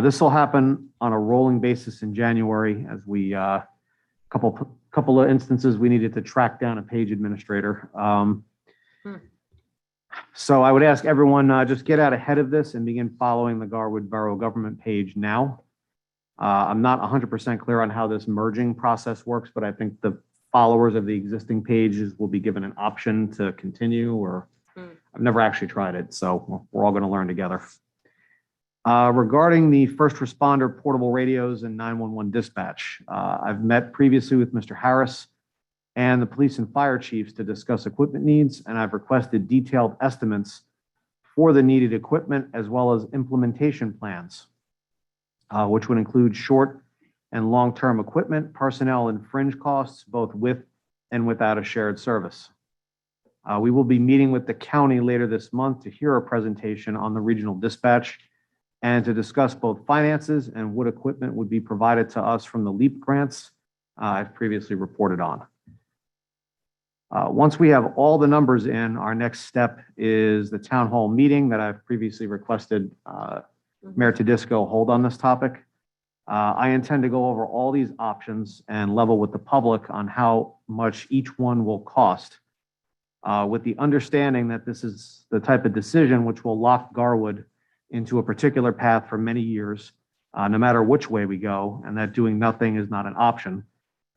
This will happen on a rolling basis in January, as we couple of instances we needed to track down a page administrator. So I would ask everyone just get out ahead of this and begin following the Garwood Borough Government page now. I'm not 100% clear on how this merging process works, but I think the followers of the existing pages will be given an option to continue, or I've never actually tried it, so we're all going to learn together. Regarding the first responder portable radios and 911 dispatch, I've met previously with Mr. Harris and the police and fire chiefs to discuss equipment needs, and I've requested detailed estimates for the needed equipment as well as implementation plans, which would include short and long-term equipment, personnel, and fringe costs, both with and without a shared service. We will be meeting with the county later this month to hear a presentation on the regional dispatch and to discuss both finances and what equipment would be provided to us from the LEAP grants I've previously reported on. Once we have all the numbers in, our next step is the town hall meeting that I've previously requested Mayor Tedisco hold on this topic. I intend to go over all these options and level with the public on how much each one will cost with the understanding that this is the type of decision which will lock Garwood into a particular path for many years, no matter which way we go, and that doing nothing is not an option.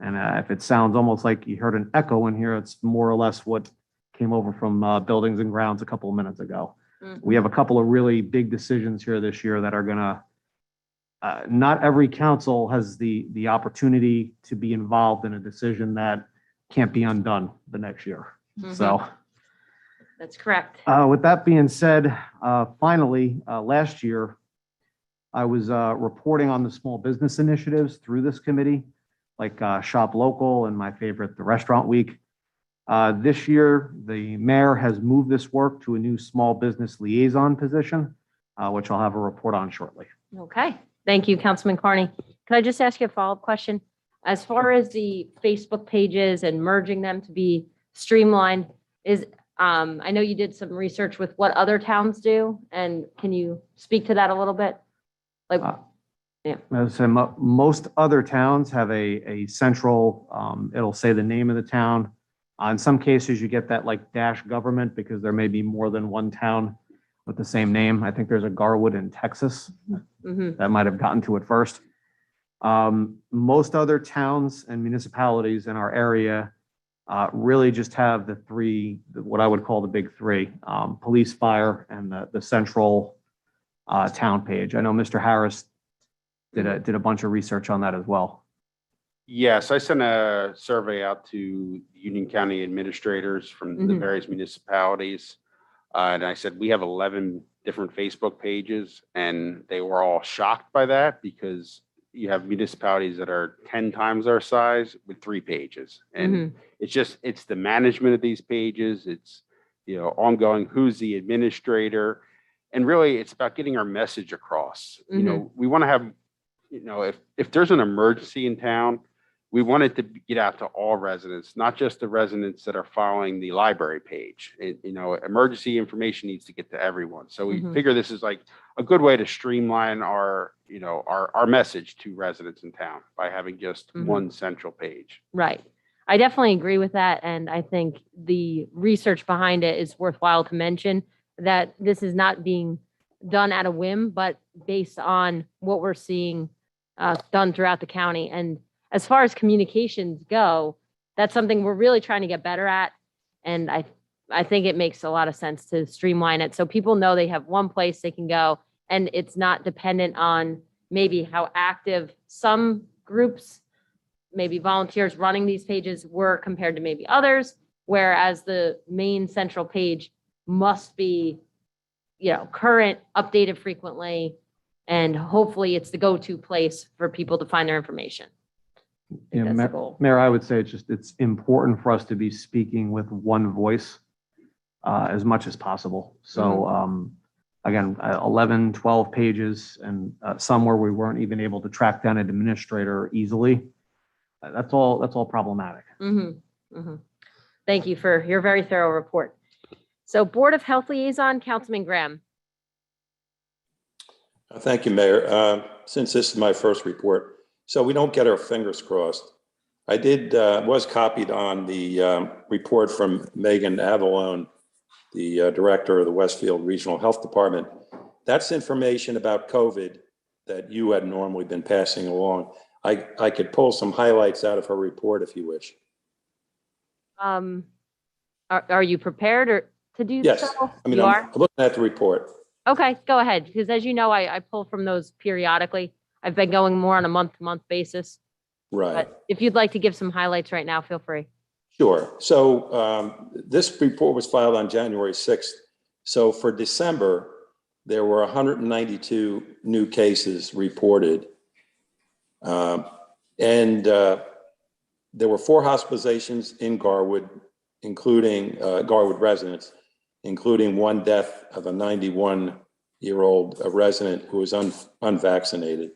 And if it sounds almost like you heard an echo in here, it's more or less what came over from Buildings and Grounds a couple of minutes ago. We have a couple of really big decisions here this year that are gonna, not every council has the opportunity to be involved in a decision that can't be undone the next year. So That's correct. with that being said, finally, last year, I was reporting on the small business initiatives through this committee, like Shop Local and my favorite, the Restaurant Week. This year, the mayor has moved this work to a new small business liaison position, which I'll have a report on shortly. Okay, thank you, Councilman Carney. Could I just ask you a follow-up question? As far as the Facebook pages and merging them to be streamlined, I know you did some research with what other towns do, and can you speak to that a little bit? Like, As I said, most other towns have a central, it'll say the name of the town. In some cases, you get that like dash government because there may be more than one town with the same name. I think there's a Garwood in Texas that might have gotten to it first. Most other towns and municipalities in our area really just have the three, what I would call the big three, police, fire, and the central town page. I know Mr. Harris did a bunch of research on that as well. Yes, I sent a survey out to Union County administrators from the various municipalities. And I said, we have 11 different Facebook pages, and they were all shocked by that because you have municipalities that are 10 times our size with 3 pages. And it's the management of these pages. It's, ongoing, who's the administrator. And really it's about getting our message across. We want to have, if there's an emergency in town, we want it to get out to all residents, not just the residents that are following the library page. Emergency information needs to get to everyone. So we figure this is like a good way to streamline our message to residents in town by having just one central page. right. I definitely agree with that. And I think the research behind it is worthwhile to mention that this is not being done at a whim, but based on what we're seeing done throughout the county. And as far as communications go, that's something we're really trying to get better at. And I think it makes a lot of sense to streamline it so people know they have one place they can go and it's not dependent on maybe how active some groups, maybe volunteers running these pages were compared to maybe others, whereas the main central page must be, current, updated frequently, and hopefully it's the go-to place for people to find their information. That's the goal. Mayor, I would say it's important for us to be speaking with one voice as much as possible. So again, 11, 12 pages and some where we weren't even able to track down an administrator easily. That's all problematic. Thank you for your very thorough report. So Board of Health Liaison, Councilman Graham. Thank you, Mayor. Since this is my first report, so we don't get our fingers crossed. I was copied on the report from Megan Avalone, the director of the Westfield Regional Health Department. That's information about COVID that you had normally been passing along. I could pull some highlights out of her report if you wish. Are you prepared to do Yes, so? I'm are? looking at the report. Okay, go ahead. Because as you know, I pull from those periodically. I've been going more on a month-to-month basis. Right. But if you'd like to give some highlights right now, feel free. Sure. So this report was filed on January 6th. So for December, there were 192 new cases reported. And there were 4 hospitalizations in Garwood, including Garwood residents, including 1 death of a 91-year-old resident who was unvaccinated.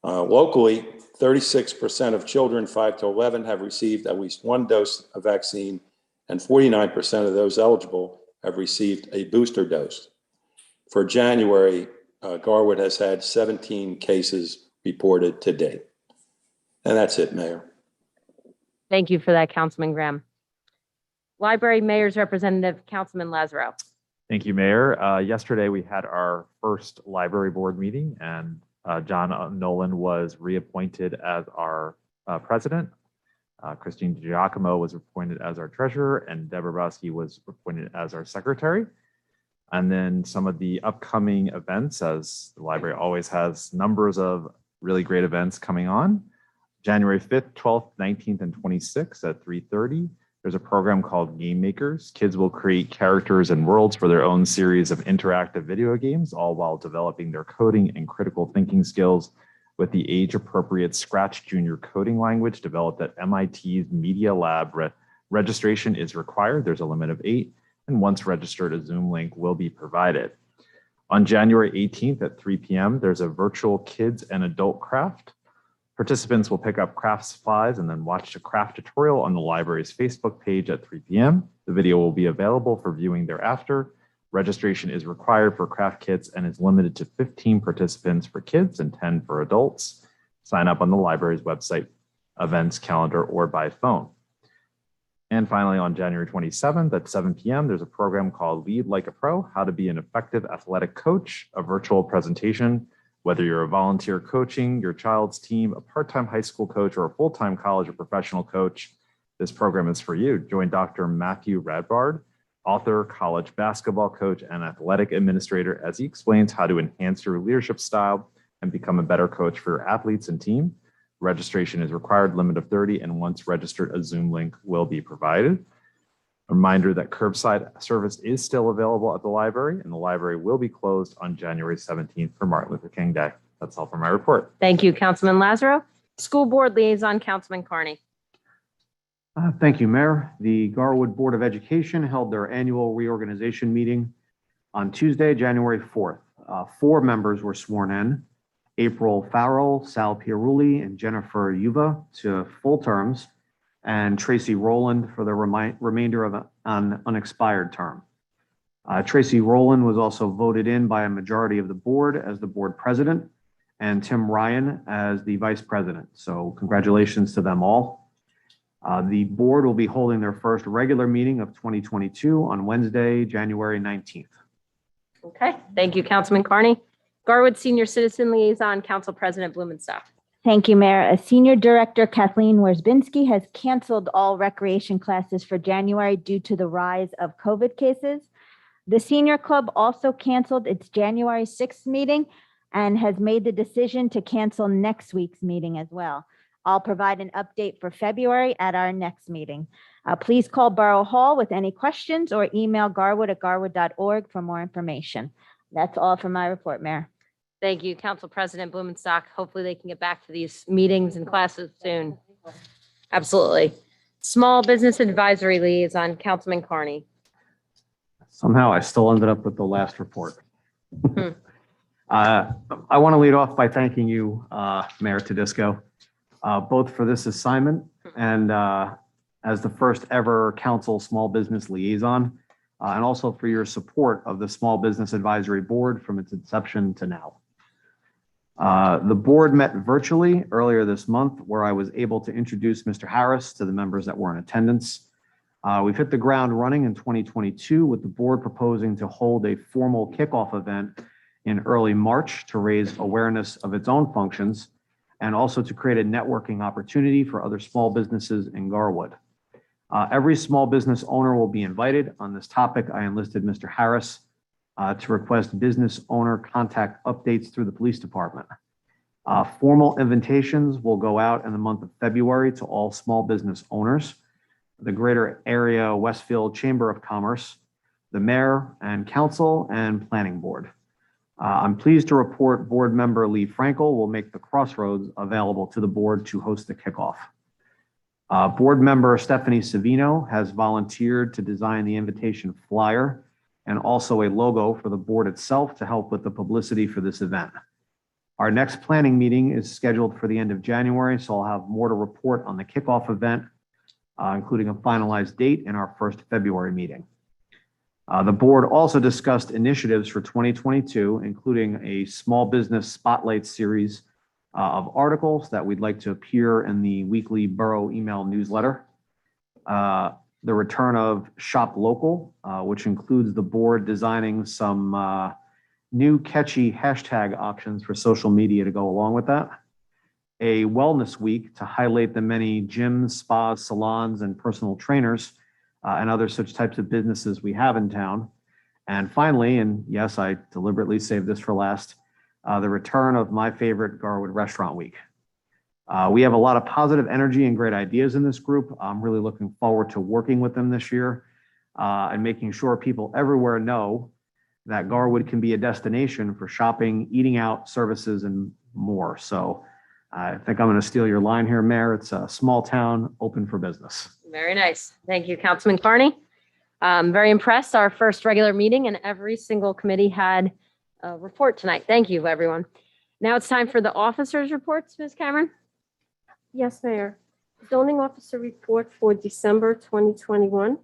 Locally, 36% of children 5 to 11 have received at least 1 dose of vaccine, and 49% of those eligible have received a booster dose. For January, Garwood has had 17 cases reported to date. And that's it, Mayor. Thank you for that, Councilman Graham. Library Mayor's Representative, Councilman Lazaro. Thank you, Mayor. Yesterday, we had our first library board meeting, and John Nolan was reappointed as our president. Christine Giacomo was appointed as our treasurer, and Deborah Brodsky was appointed as our secretary. And then some of the upcoming events, as the library always has numbers of really great events coming on. January 5th, 12th, 19th, and 26th at 3:30. There's a program called Game Makers. Kids will create characters and worlds for their own series of interactive video games, all while developing their coding and critical thinking skills with the age-appropriate Scratch Junior coding language developed at MIT's Media Lab. Registration is required. There's a limit of 8, and once registered, a Zoom link will be provided. On January 18th at 3 p.m., there's a virtual kids and adult craft. Participants will pick up craft supplies and then watch a craft tutorial on the library's Facebook page at 3 p.m. The video will be available for viewing thereafter. Registration is required for craft kits and is limited to 15 participants for kids and 10 for adults. Sign up on the library's website, events calendar, or by phone. And finally, on January 27th at 7 p.m., there's a program called Lead Like a Pro, How to Be an Effective Athletic Coach, a virtual presentation. Whether you're a volunteer coaching your child's team, a part-time high school coach, or a full-time college or professional coach, this program is for you. Join Dr. Matthew Radbard, author, college basketball coach, and athletic administrator, as he explains how to enhance your leadership style and become a better coach for your athletes and team. Registration is required, limit of 30, and once registered, a Zoom link will be provided. A reminder that curbside service is still available at the library, and the library will be closed on January 17th for Martin Luther King Day. That's all for my report. Thank you, Councilman Lazaro. School Board Liaison, Councilman Carney. Thank you, Mayor. The Garwood Board of Education held their annual reorganization meeting on Tuesday, January 4th. 4 members were sworn in: April Farrell, Sal Pierulli, and Jennifer Yuva to full terms, and Tracy Rowland for the remainder of an unexpired term. Tracy Rowland was also voted in by a majority of the board as the board president, and Tim Ryan as the vice president. So congratulations to them all. The board will be holding their first regular meeting of 2022 on Wednesday, January 19th. Okay, thank you, Councilman Carney. Garwood Senior Citizen Liaison, Council President Blumenstock. Thank you, Mayor. A Senior Director, Kathleen Wersbinski, has canceled all recreation classes for January due to the rise of COVID cases. The Senior Club also canceled its January 6th meeting and has made the decision to cancel next week's meeting as well. I'll provide an update for February at our next meeting. Please call Borough Hall with any questions or email garwood@garwood.org for more information. That's all for my report, Mayor. Thank you, Council President Blumenstock. Hopefully they can get back to these meetings and classes soon. Absolutely. Small Business Advisory Liaison, Councilman Carney. Somehow I still ended up with the last report. I want to lead off by thanking you, Mayor Tedisco, both for this assignment and as the first ever council small business liaison, and also for your support of the Small Business Advisory Board from its inception to now. The board met virtually earlier this month, where I was able to introduce Mr. Harris to the members that were in attendance. We've hit the ground running in 2022 with the board proposing to hold a formal kickoff event in early March to raise awareness of its own functions and also to create a networking opportunity for other small businesses in Garwood. Every small business owner will be invited. On this topic, I enlisted Mr. Harris to request business owner contact updates through the police department. Formal invitations will go out in the month of February to all small business owners, the Greater Area Westfield Chamber of Commerce, the mayor and council, and planning board. I'm pleased to report board member Lee Frankel will make the Crossroads available to the board to host the kickoff. Board member Stephanie Savino has volunteered to design the invitation flyer and also a logo for the board itself to help with the publicity for this event. Our next planning meeting is scheduled for the end of January, so I'll have more to report on the kickoff event, including a finalized date in our first February meeting. The board also discussed initiatives for 2022, including a small business spotlight series of articles that we'd like to appear in the weekly Borough email newsletter. the return of Shop Local, which includes the board designing some new catchy hashtag options for social media to go along with that. A wellness week to highlight the many gyms, spas, salons, and personal trainers and other such types of businesses we have in town. And finally, and yes, I deliberately saved this for last, the return of my favorite Garwood Restaurant Week. We have a lot of positive energy and great ideas in this group. I'm really looking forward to working with them this year and making sure people everywhere know that Garwood can be a destination for shopping, eating out, services, and more. So I think I'm going to steal your line here, Mayor. It's a small town open for business. Very nice. Thank you, Councilman Carney. Very impressed. Our first regular meeting and every single committee had a report tonight. Thank you, everyone. Now it's time for the officers' reports, Ms. Cameron. Yes, Mayor. Zoning Officer Report for December 2021.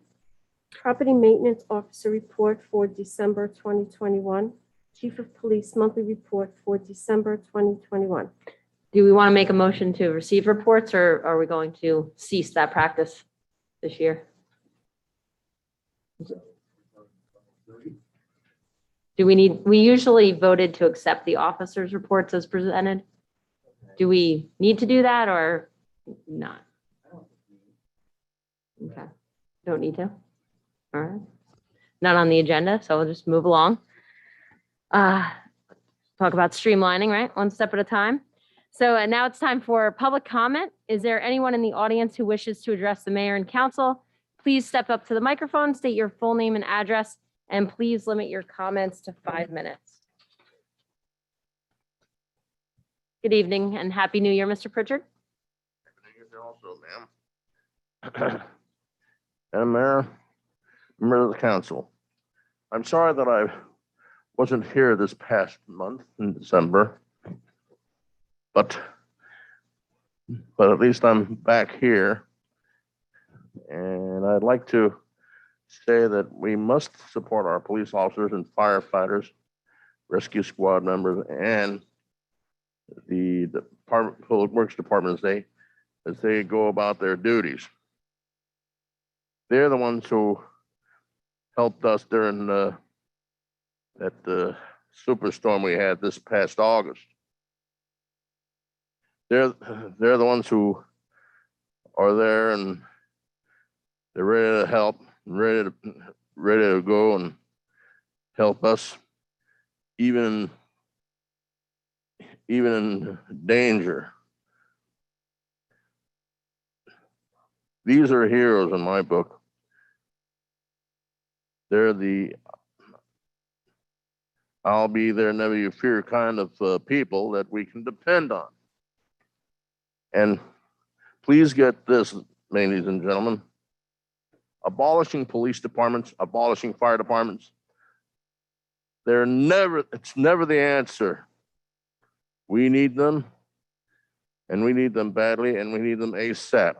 Property Maintenance Officer Report for December 2021. Chief of Police Monthly Report for December 2021. Do we want to make a motion to receive reports, or are we going to cease that practice this year? We usually voted to accept the officers' reports as presented. Do we need to do that or not? Okay, don't need to. All right. Not on the agenda, so we'll just move along. Talk about streamlining, right? One step at a time. So now it's time for public comment. Is there anyone in the audience who wishes to address the mayor and council? Please step up to the microphone, state your full name and address, and please limit your comments to 5 minutes. Good evening and Happy New Year, Mr. Pritchard. Happy New Year also, ma'am. And Mayor, members of the council, I'm sorry that I wasn't here this past month in December, but at least I'm back here. And I'd like to say that we must support our police officers and firefighters, rescue squad members, and the Public Works Department as they go about their duties. They're the ones who helped us during that superstorm we had this past August. They're the ones who are there and they're ready to help, ready to go and help us, even in danger. These are heroes in my book. They're the I'll be there, never you fear kind of people that we can depend on. And please get this, ladies and gentlemen, abolishing police departments, abolishing fire departments, it's never the answer. We need them, and we need them badly, and we need them ASAP.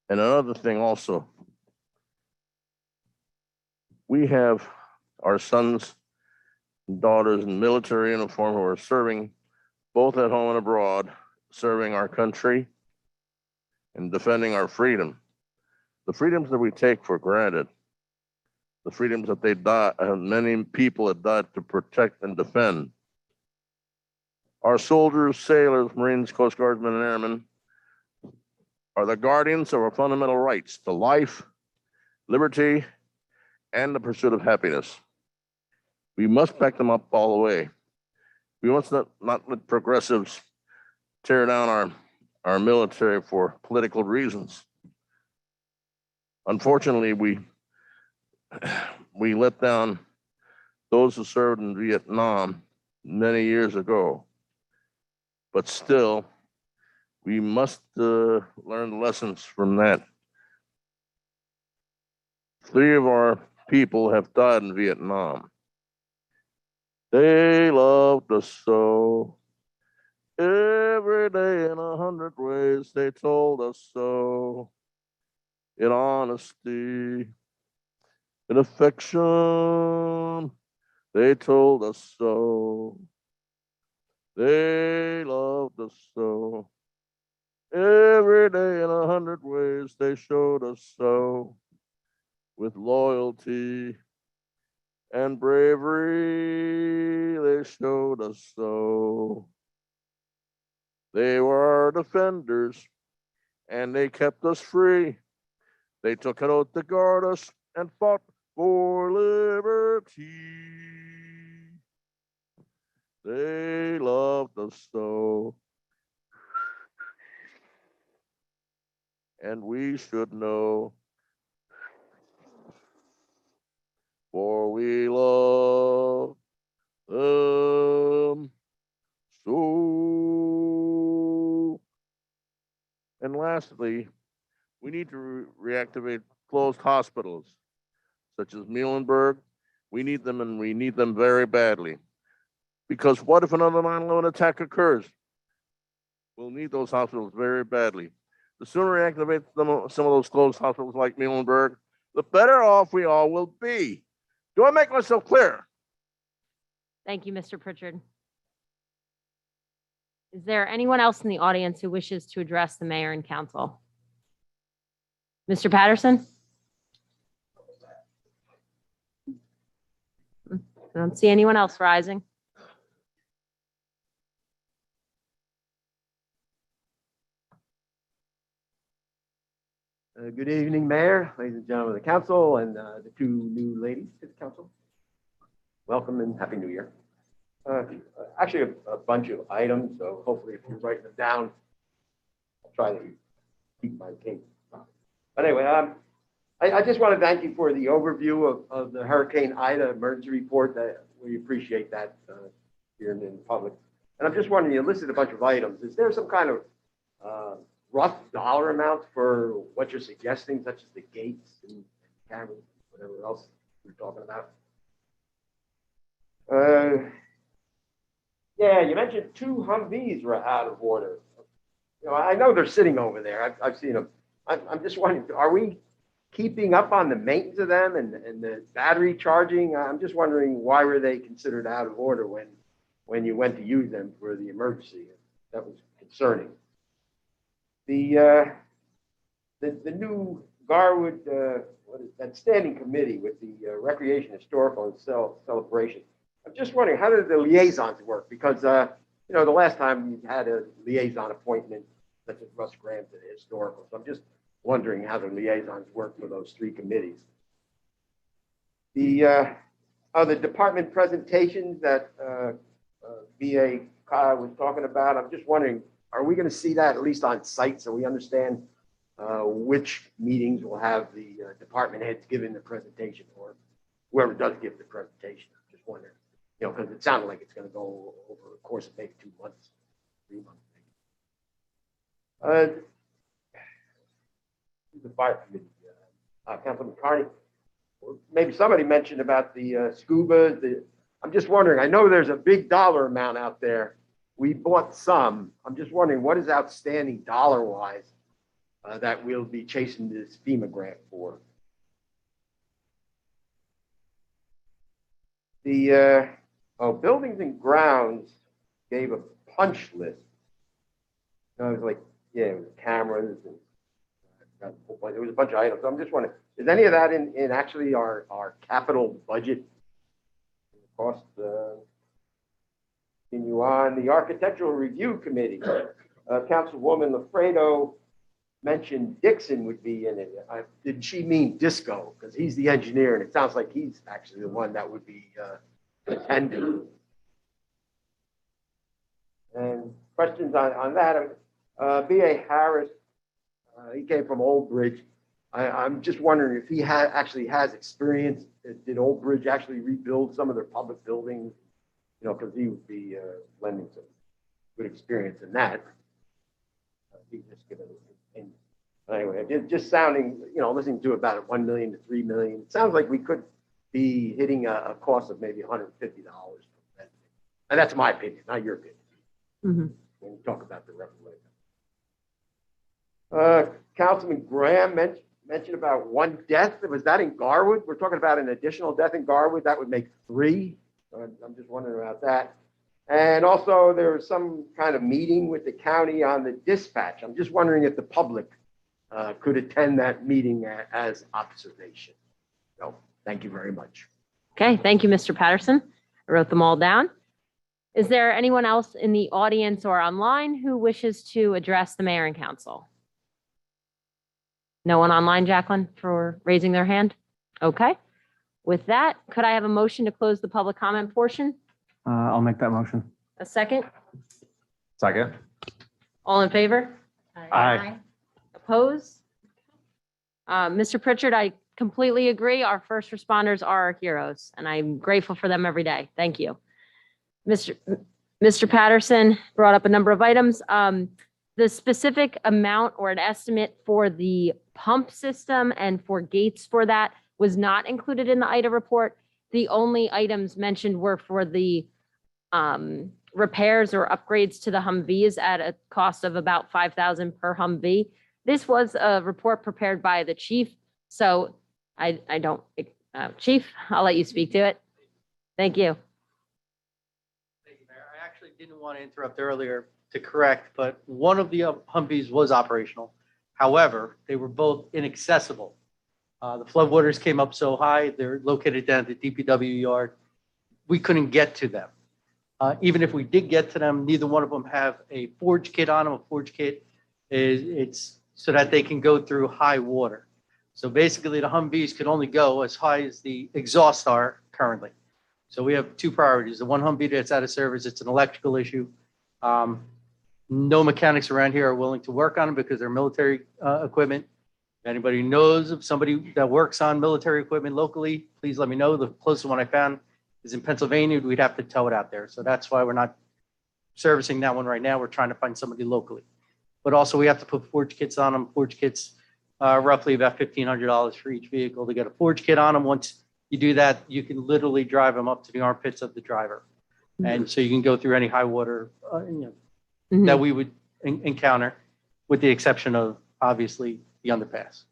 And another thing also, we have our sons and daughters in military uniform who are serving both at home and abroad, serving our country and defending our freedom. The freedoms that we take for granted, the freedoms that they died, many people have died to protect and defend. Our soldiers, sailors, Marines, Coast Guardsmen, and airmen are the guardians of our fundamental rights to life, liberty, and the pursuit of happiness. We must back them up all the way. We must not let progressives tear down our military for political reasons. Unfortunately, we let down those who served in Vietnam many years ago. But still, we must learn the lessons from that. 3 of our people have died in Vietnam. They loved us so. Every day in 100 ways, they told us so. In honesty, in affection, they told us so. They loved us so. Every day in 100 ways. they showed us so with loyalty and bravery. They showed us so. They were our defenders and they kept us free. They took an oath to guard us and fought for liberty. They loved us so. And we should know, for we love them so. And lastly, we need to reactivate closed hospitals, such as Muhlenberg. We need them, and we need them very badly. Because what if another 9/11 attack occurs? We'll need those hospitals very badly. The sooner we activate some of those closed hospitals like Muhlenberg, the better off we all will be. Do I make myself clear? Thank you, Mr. Pritchard. Is there anyone else in the audience who wishes to address the mayor and council? Mr. Patterson? I don't see anyone else rising. Good evening, Mayor, ladies and gentlemen of the council, and the two new ladies to the council. Welcome and Happy New Year. Actually, a bunch of items, so hopefully if you're writing them down, I'll try to keep my pace. But anyway, I just want to thank you for the overview of the Hurricane Ida emergency report. That we appreciate that here in the public. And I'm just wondering, you listed a bunch of items. Is there some kind of rough dollar amount for what you're suggesting, such as the gates and cameras, whatever else we're talking about? Yeah, you mentioned 2 Humvees were out of order. You know, I know they're sitting over there. I've seen them. I'm just wondering, are we keeping up on the maintenance of them and the battery charging? I'm just wondering, why were they considered out of order when you went to use them for the emergency? That was concerning. The new Garwood, what is that standing committee with the Recreation, Historical, and Celebration. I'm just wondering, how do the liaisons work? Because, you know, the last time you had a liaison appointment, such as Russ Grant to the Historical. So I'm just wondering how the liaisons work for those 3 committees. The department presentations that VA Kyle was talking about, I'm just wondering, are we going to see that at least on site so we understand which meetings will have the department heads giving the presentation, or whoever does give the presentation? I'm just wondering, you know, because it sounded like it's going to go over the course of maybe 2 months, 3 months. The fire committee, Councilman Carney, or maybe somebody mentioned about the scuba. I'm just wondering, I know there's a big dollar amount out there. We bought some. I'm just wondering, what is outstanding dollar-wise that we'll be chasing this FEMA grant for? The buildings and grounds gave a punch list. You know, it was like, yeah, it was cameras and there was a bunch of items. So I'm just wondering, is any of that in actually our capital budget? Cost. Continue on. The Architectural Review Committee, Councilwoman Lafredo mentioned Dixon would be in it. Did she mean Disco? Because he's the engineer, and it sounds like he's actually the one that would be attending. And questions on that? B.A. Harris, he came from Old Bridge. I'm just wondering if he actually has experience. Did Old Bridge actually rebuild some of their public buildings? You know, because he would be lending some good experience in that. He just given his opinion. Anyway, just sounding, you know, listening to about $1 million to $3 million. It sounds like we could be hitting a cost of maybe $150. And that's my opinion, not your opinion. Mm-hmm. When you talk about the referendum. Councilman Graham mentioned about 1 death. Was that in Garwood? We're talking about an additional death in Garwood. That would make 3. I'm just wondering about that. And also there was some kind of meeting with the county on the dispatch. I'm just wondering if the public could attend that meeting as observation. So thank you very much. Okay, thank you, Mr. Patterson. I wrote them all down. Is there anyone else in the audience or online who wishes to address the mayor and council? No one online, Jacqueline, for raising their hand? Okay. With that, could I have a motion to close the public comment portion? I'll make that motion. A second? Second. All in favor? Aye. Opposed? Mr. Pritchard, I completely agree. Our first responders are our heroes, and I'm grateful for them every day. Thank you. Mr. Patterson brought up a number of items. The specific amount or an estimate for the pump system and for gates for that was not included in the IDA report. The only items mentioned were for the repairs or upgrades to the Humvees at a cost of about $5,000 per Humvee. This was a report prepared by the chief, so I don't, Chief, I'll let you speak to it. Thank you. Thank you, Mayor. I actually didn't want to interrupt earlier to correct, but one of the Humvees was operational. However, they were both inaccessible. The floodwaters came up so high, they're located down at the DPW yard. We couldn't get to them. Even if we did get to them, neither one of them have a forge kit on them. A forge kit it's so that they can go through high water. So basically the Humvees could only go as high as the exhausts are currently. So we have two priorities. The one Humvee that's out of service, it's an electrical issue. No mechanics around here are willing to work on them because they're military equipment. If anybody knows of somebody that works on military equipment locally, please let me know. The closest one I found is in Pennsylvania. We'd have to tow it out there. So that's why we're not servicing that one right now. We're trying to find somebody locally. But also we have to put forge kits on them. Forge kits roughly about $1,500 for each vehicle to get a forge kit on them. Once you do that, you can literally drive them up to the armpits of the driver. And so you can go through any high water that we would encounter, with the exception of obviously the underpass.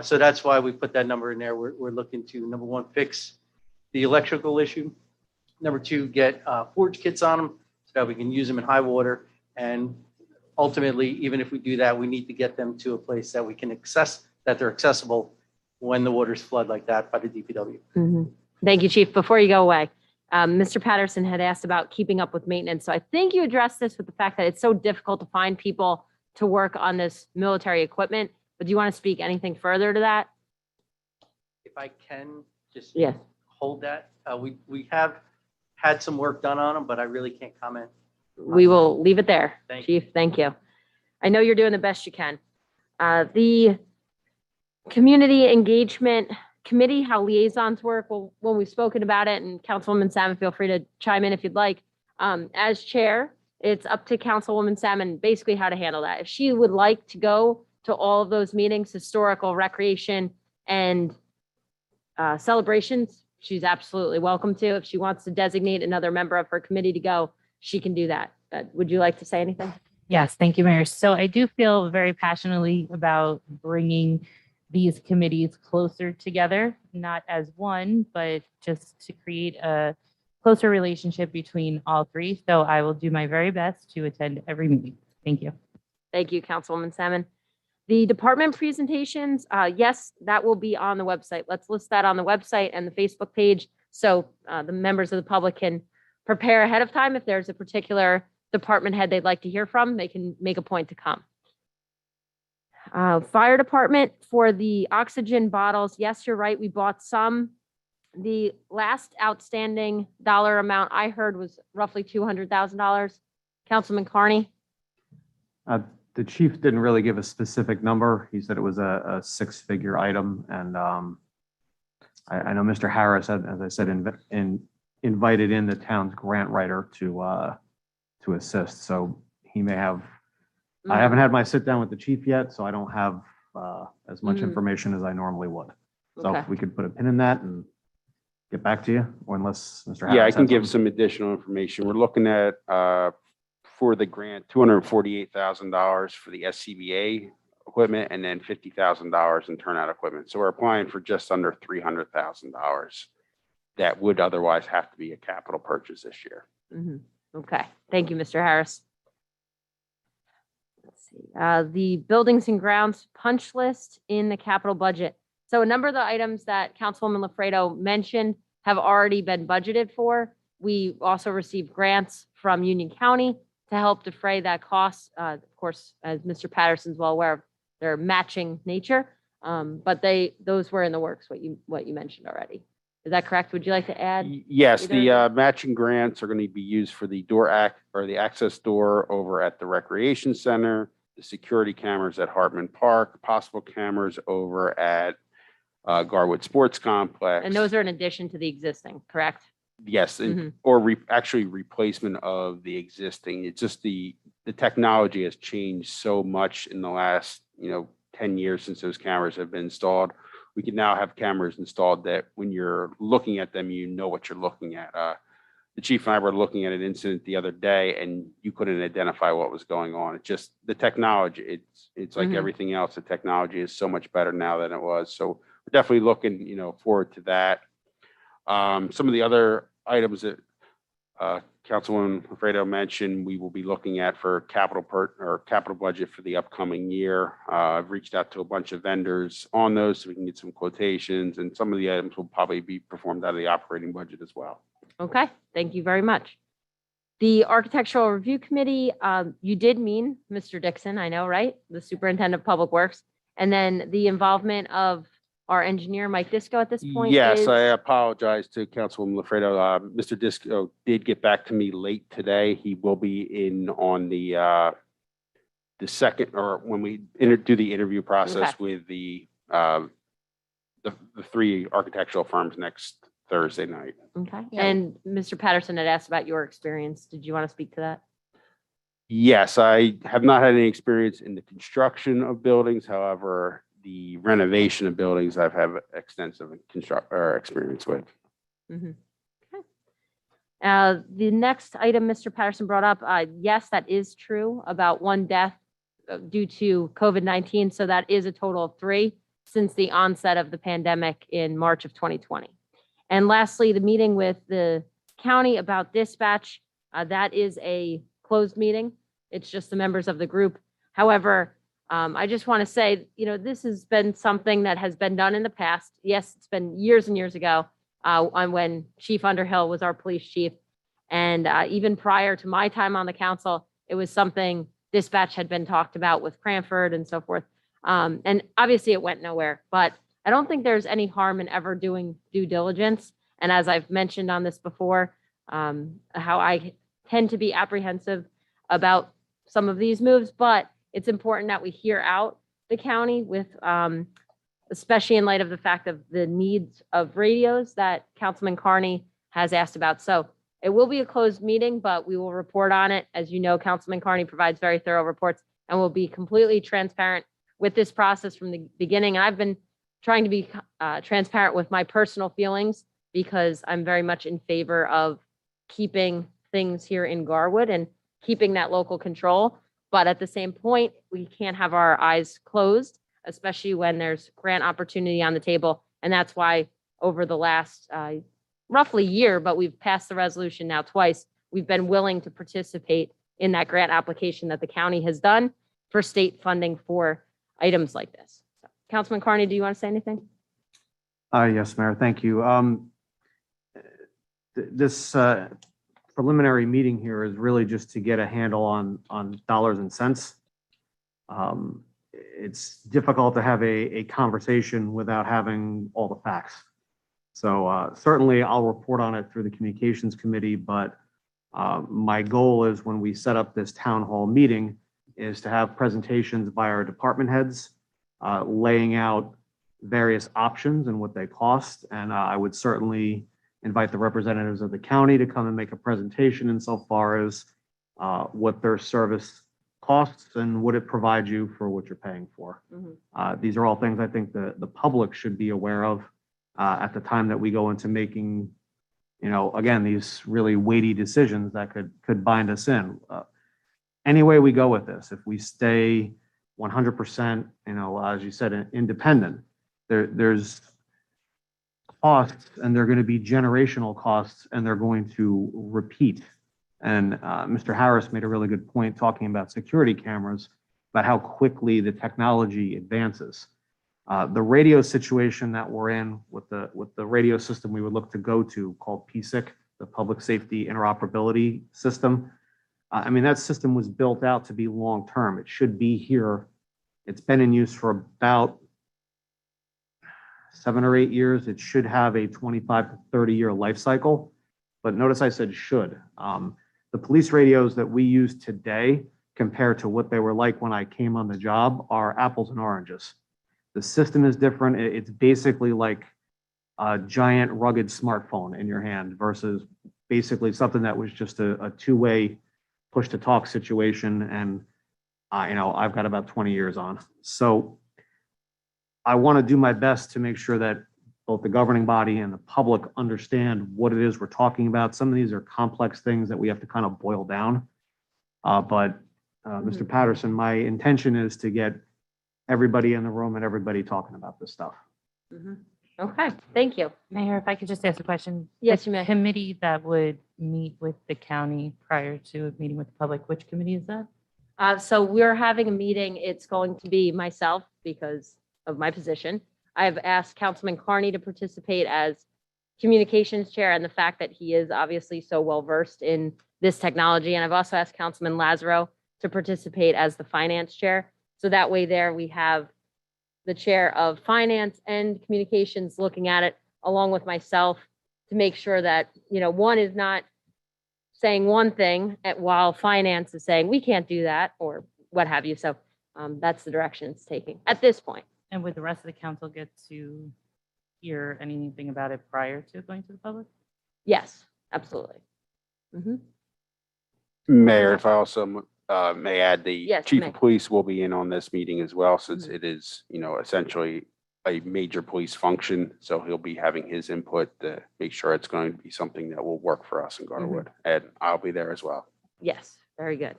So that's why we put that number in there. We're looking to, number one, fix the electrical issue. Number two, get forge kits on them so that we can use them in high water. And ultimately, even if we do that, we need to get them to a place that we can access, that they're accessible when the waters flood like that by the DPW. Thank you, Chief. Before you go away, Mr. Patterson had asked about keeping up with maintenance. So I think you addressed this with the fact that it's so difficult to find people to work on this military equipment. But do you want to speak anything further to that? If I can just Yes. hold that. We have had some work done on them, but I really can't comment. We will leave it there, Thank you. Chief. Thank you. I know you're doing the best you can. The Community Engagement Committee, how liaisons work, well, when we've spoken about it, and Councilwoman Salmon, feel free to chime in if you'd like. As chair, it's up to Councilwoman Salmon basically how to handle that. If she would like to go to all of those meetings, historical, recreation, and celebrations, she's absolutely welcome to. If she wants to designate another member of her committee to go, she can do that. Would you like to say anything? Yes, thank you, Mayor. So I do feel very passionately about bringing these committees closer together, not as one, but just to create a closer relationship between all three. So I will do my very best to attend every meeting. Thank you. Thank you, Councilwoman Salmon. The department presentations, yes, that will be on the website. Let's list that on the website and the Facebook page so the members of the public can prepare ahead of time. If there's a particular department head they'd like to hear from, they can make a point to come. Fire department for the oxygen bottles. Yes, you're right. We bought some. The last outstanding dollar amount I heard was roughly $200,000. Councilman Carney? The chief didn't really give a specific number. He said it was a six-figure item. And I know Mr. Harris, as I said, invited in the town's grant writer to assist. So he may have, I haven't had my sit down with the chief yet, so I don't have as much information as I normally would. So Okay. if we could put a pin in that and get back to you, or unless Mr. Harris. Yeah, I can has give something. some additional information. We're looking at, for the grant, $248,000 for the SCBA equipment and then $50,000 in turnout equipment. So we're applying for just under $300,000 that would otherwise have to be a capital purchase this year. Okay, thank you, Mr. Harris. Let's see, the buildings and grounds punch list in the capital budget. So a number of the items that Councilwoman Lafredo mentioned have already been budgeted for. We also received grants from Union County to help defray that cost. Of course, as Mr. Patterson's well aware of, their matching nature. But those were in the works, what you mentioned already. Is that correct? Would you like to add? Yes, either the of matching grants are going to be used for the the access door over at the recreation center, the security cameras at Hartman Park, possible cameras over at Garwood Sports Complex. And those are in addition to the existing, correct? Yes, or actually replacement of the existing. It's just the technology has changed so much in the last 10 years since those cameras have been installed. We can now have cameras installed that when you're looking at them, you know what you're looking at. The chief and I were looking at an incident the other day, and you couldn't identify what was going on. It's just the technology. It's like everything else. The technology is so much better now than it was. So we're definitely looking, forward to that. Some of the other items that Councilwoman Lafredo mentioned, we will be looking at for capital budget for the upcoming year. I've reached out to a bunch of vendors on those so we can get some quotations, and some of the items will probably be performed out of the operating budget as well. Okay, thank you very much. The Architectural Review Committee, you did mean Mr. Dixon, I know, right? The Superintendent of Public Works. And then the involvement of our engineer, Mike Disco, at this point. Yes, is- I apologize to Councilwoman Lafredo. Mr. Disco did get back to me late today. He will be in on the second, or when we do the interview process with the three architectural firms next Thursday night. Okay, Yeah. and Mr. Patterson had asked about your experience. Did you want to speak to that? Yes, I have not had any experience in the construction of buildings. However, the renovation of buildings I've had extensive experience with. Okay. The next item Mr. Patterson brought up, yes, that is true about one death due to COVID-19. So that is a total of 3 since the onset of the pandemic in March of 2020. And lastly, the meeting with the county about dispatch, that is a closed meeting. It's just the members of the group. However, I just want to say, this has been something that has been done in the past. Yes, it's been years and years ago on when Chief Underhill was our police chief. And even prior to my time on the council, it was something dispatch had been talked about with Cranford and so forth. And obviously it went nowhere, but I don't think there's any harm in ever doing due diligence. And as I've mentioned on this before, how I tend to be apprehensive about some of these moves, but it's important that we hear out the county with, especially in light of the fact of the needs of radios that Councilman Carney has asked about. So it will be a closed meeting, but we will report on it. As you know, Councilman Carney provides very thorough reports and will be completely transparent with this process from the beginning. And I've been trying to be transparent with my personal feelings because I'm very much in favor of keeping things here in Garwood and keeping that local control. But at the same point, we can't have our eyes closed, especially when there's grant opportunity on the table. And that's why over the last roughly year, but we've passed the resolution now twice, we've been willing to participate in that grant application that the county has done for state funding for items like this. So, Councilman Carney, do you want to say anything? Yes, Mayor, thank you. This preliminary meeting here is really just to get a handle on dollars and cents. It's difficult to have a conversation without having all the facts. So certainly I'll report on it through the communications committee, but my goal is when we set up this town hall meeting is to have presentations by our department heads laying out various options and what they cost. And I would certainly invite the representatives of the county to come and make a presentation insofar as what their service costs and what it provides you for what you're paying for. These are all things I think the public should be aware of at the time that we go into making, again, these really weighty decisions that could bind us in. Any way we go with this, if we stay 100%, as you said, independent, there's costs, and they're going to be generational costs, and they're going to repeat. And Mr. Harris made a really good point talking about security cameras. about how quickly the technology advances. The radio situation that we're in with the radio system we would look to go to called PSIC, the Public Safety Interoperability System. I mean, that system was built out to be long-term. It should be here. It's been in use for about 7 or 8 years. It should have a 25 to 30-year life cycle. But notice I said should. The police radios that we use today compared to what they were like when I came on the job are apples and oranges. The system is different. It's basically like a giant rugged smartphone in your hand versus basically something that was just a two-way push-to-talk situation. And, I've got about 20 years on. So I want to do my best to make sure that both the governing body and the public understand what it is we're talking about. Some of these are complex things that we have to kind of boil down. But Mr. Patterson, my intention is to get everybody in the room and everybody talking about this stuff. Okay, thank you. Mayor, if I could just ask a question. Yes, The you may. Committee that would meet with the county prior to a meeting with the public, which committee is that? So we're having a meeting. It's going to be myself because of my position. I've asked Councilman Carney to participate as communications chair and the fact that he is obviously so well-versed in this technology. And I've also asked Councilman Lazaro to participate as the finance chair. So that way there we have the chair of finance and communications looking at it along with myself to make sure that, one is not saying one thing while finance is saying, we can't do that or what have you. So that's the direction it's taking at this point. And would the rest of the council get to hear anything about it prior to going to the public? Yes, absolutely. Mhm. Mayor, if I also may add, the Yes, chief may. of police will be in on this meeting as well, since it is, essentially a major police function. So he'll be having his input to make sure it's going to be something that will work for us in Garwood. And I'll be there as well. Yes, very good.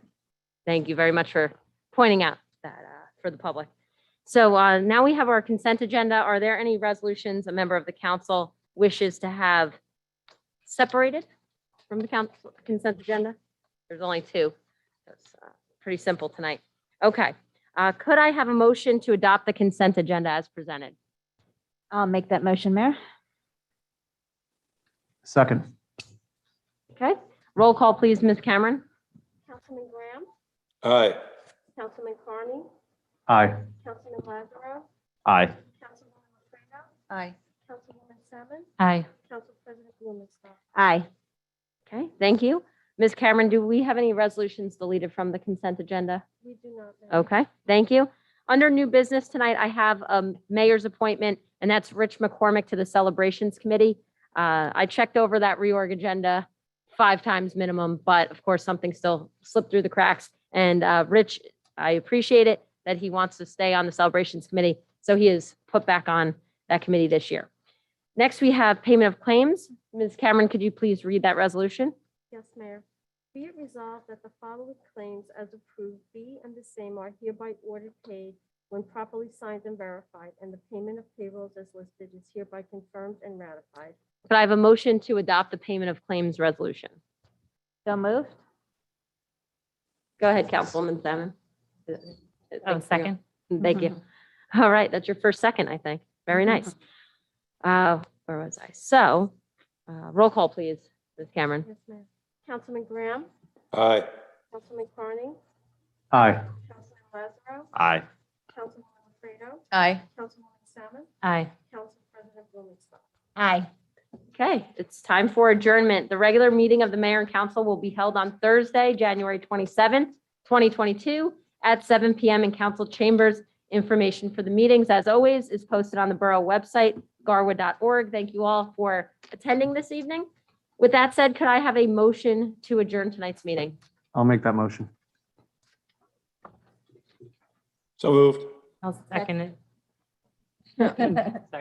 Thank you very much for pointing out that for the public. So now we have our consent agenda. Are there any resolutions a member of the council wishes to have separated from the consent agenda? There's only two. That's pretty simple tonight. Okay. Could I have a motion to adopt the consent agenda as presented? I'll make that motion, Mayor. Second. Okay. Roll call, please, Ms. Cameron. Councilman Graham, Aye. Councilman Carney, Aye. Councilman Lazaro, Aye. Councilwoman Fredo, Aye. Councilwoman Salmon, Aye. Council President Blumenthal. Aye. Okay, thank you. Ms. Cameron, do we have any resolutions deleted from the consent agenda? We do not. Mayor. Okay, thank you. Under new business tonight, I have a mayor's appointment, and that's Rich McCormick to the Celebrations Committee. I checked over that reorg agenda 5 times minimum, but of course, something still slipped through the cracks. And Rich, I appreciate it that he wants to stay on the Celebrations Committee, so he is put back on that committee this year. Next, we have payment of claims. Ms. Cameron, could you please read that resolution? Yes, Mayor. Be it resolved that the following claims as approved be and the same are hereby ordered paid when properly signed and verified, and the payment of payrolls as listed is hereby confirmed and ratified. Could I have a motion to adopt the payment of claims resolution? So moved. Go ahead, Councilwoman Salmon. Oh, second. Thank you. All right, that's your first second, I think. Very nice. Where was I? So, roll call, please, Ms. Cameron. Yes, Mayor. Councilman Graham, Aye. Councilman Carney, Aye. Councilman Lazaro, Aye. Councilwoman Fredo, Aye. Councilwoman Salmon, Aye. Council President Blumenthal. Aye. Okay, it's time for adjournment. The regular meeting of the mayor and council will be held on Thursday, January 27th, 2022 at 7 p.m. in council chambers. Information for the meetings, as always, is posted on the borough website, garwood.org. Thank you all for attending this evening. With that said, could I have a motion to adjourn tonight's meeting? I'll make that motion. So moved. I'll second it. Sorry.